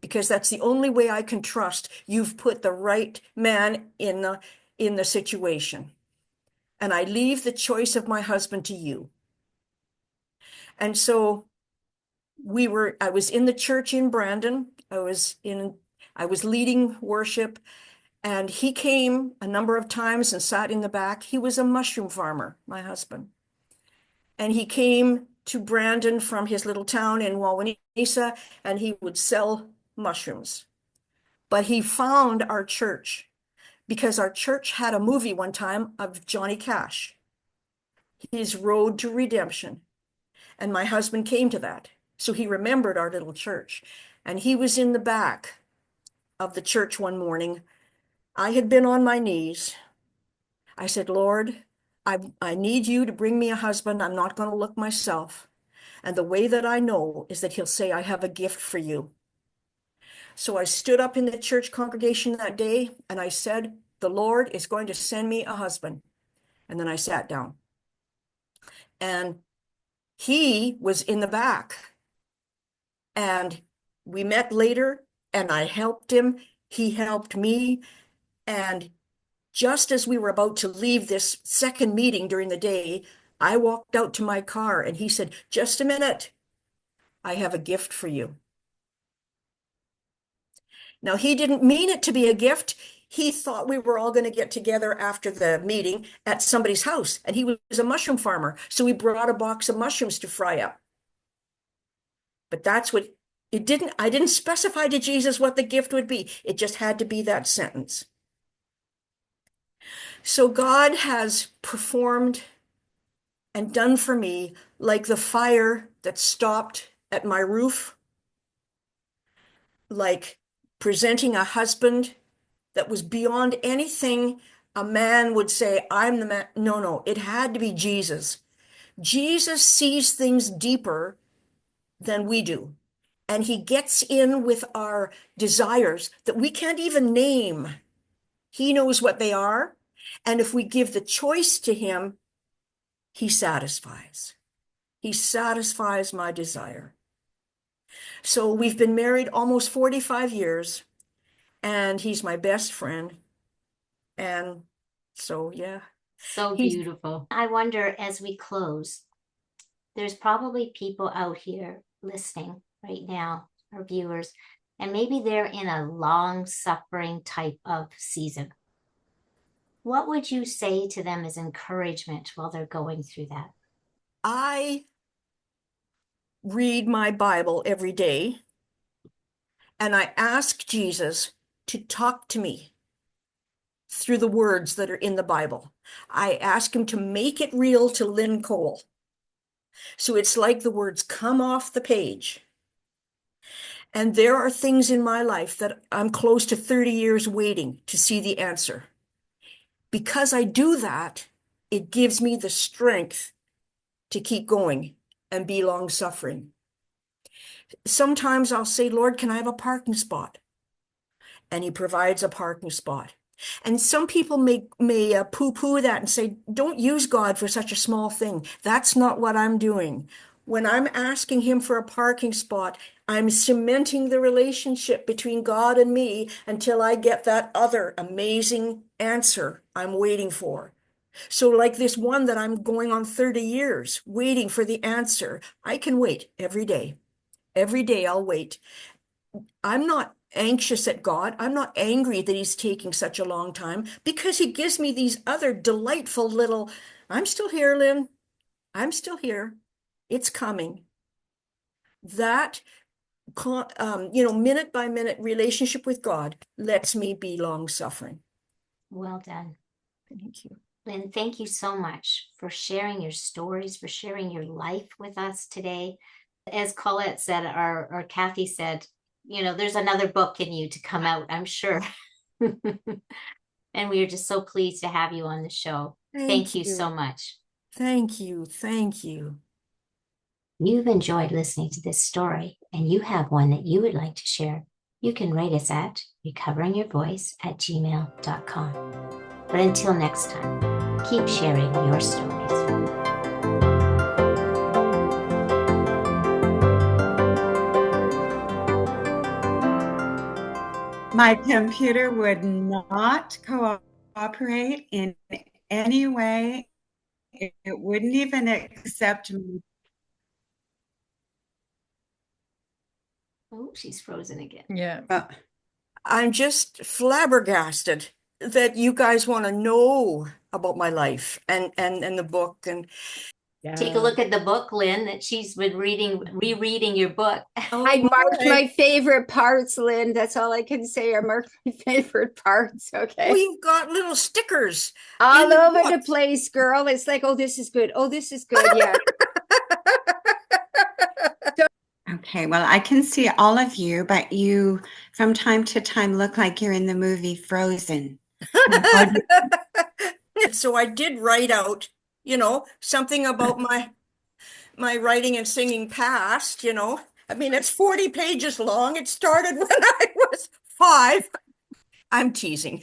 because that's the only way I can trust you've put the right man in the situation. And I leave the choice of my husband to you. And so I was in the church in Brandon. I was leading worship, and he came a number of times and sat in the back. He was a mushroom farmer, my husband. And he came to Brandon from his little town in Wawanesa, and he would sell mushrooms. But he found our church because our church had a movie one time of Johnny Cash, his road to redemption. And my husband came to that. So he remembered our little church. And he was in the back of the church one morning. I had been on my knees. I said, Lord, I need you to bring me a husband. I'm not going to look myself. And the way that I know is that he'll say, I have a gift for you. So I stood up in the church congregation that day and I said, the Lord is going to send me a husband. And then I sat down. And he was in the back. And we met later and I helped him. He helped me. And just as we were about to leave this second meeting during the day, I walked out to my car and he said, just a minute, I have a gift for you. Now, he didn't mean it to be a gift. He thought we were all going to get together after the meeting at somebody's house. And he was a mushroom farmer. So he brought a box of mushrooms to fry up. But that's what I didn't specify to Jesus what the gift would be. It just had to be that sentence. So God has performed and done for me like the fire that stopped at my roof, like presenting a husband that was beyond anything a man would say, I'm the man. No, it had to be Jesus. Jesus sees things deeper than we do. And he gets in with our desires that we can't even name. He knows what they are. And if we give the choice to him, he satisfies. He satisfies my desire. So we've been married almost 45 years, and he's my best friend. And so, yeah. So beautiful. I wonder, as we close, there's probably people out here listening right now, our viewers, and maybe they're in a long suffering type of season. What would you say to them as encouragement while they're going through that? I read my Bible every day and I ask Jesus to talk to me through the words that are in the Bible. I ask him to make it real to Lynn Kowal. So it's like the words come off the page. And there are things in my life that I'm close to 30 years waiting to see the answer. Because I do that, it gives me the strength to keep going and be long suffering. Sometimes I'll say, Lord, can I have a parking spot? And he provides a parking spot. And some people may poo-poo that and say, don't use God for such a small thing. That's not what I'm doing. When I'm asking him for a parking spot, I'm cementing the relationship between God and me until I get that other amazing answer I'm waiting for. So like this one that I'm going on 30 years waiting for the answer, I can wait every day. Every day I'll wait. I'm not anxious at God. I'm not angry that he's taking such a long time because he gives me these other delightful little, I'm still here, Lynn. I'm still here. It's coming. That, minute by minute relationship with God lets me be long suffering. Well done. Thank you. Lynn, thank you so much for sharing your stories, for sharing your life with us today. As Colette said, or Kathy said, there's another book in you to come out, I'm sure. And we are just so pleased to have you on the show. Thank you so much. Thank you. Thank you. You've enjoyed listening to this story and you have one that you would like to share. You can write us at recoveringyourvoice@gmail.com. But until next time, keep sharing your stories. My computer would not cooperate in any way. It wouldn't even accept me. Oh, she's frozen again. Yeah. I'm just flabbergasted that you guys want to know about my life and the book. And Take a look at the book, Lynn, that she's been rereading your book. I marked my favorite parts, Lynn. That's all I can say. I marked my favorite parts. Okay. Oh, you've got little stickers all in over book. the place, girl. It's like, oh, this is good. Oh, this is good. Yeah. Okay, well, I can see all of you, but you from time to time look like you're in the movie Frozen. So I did write out, something about my writing and singing past, I mean, it's 40 pages long. It started when I was 5. I'm teasing.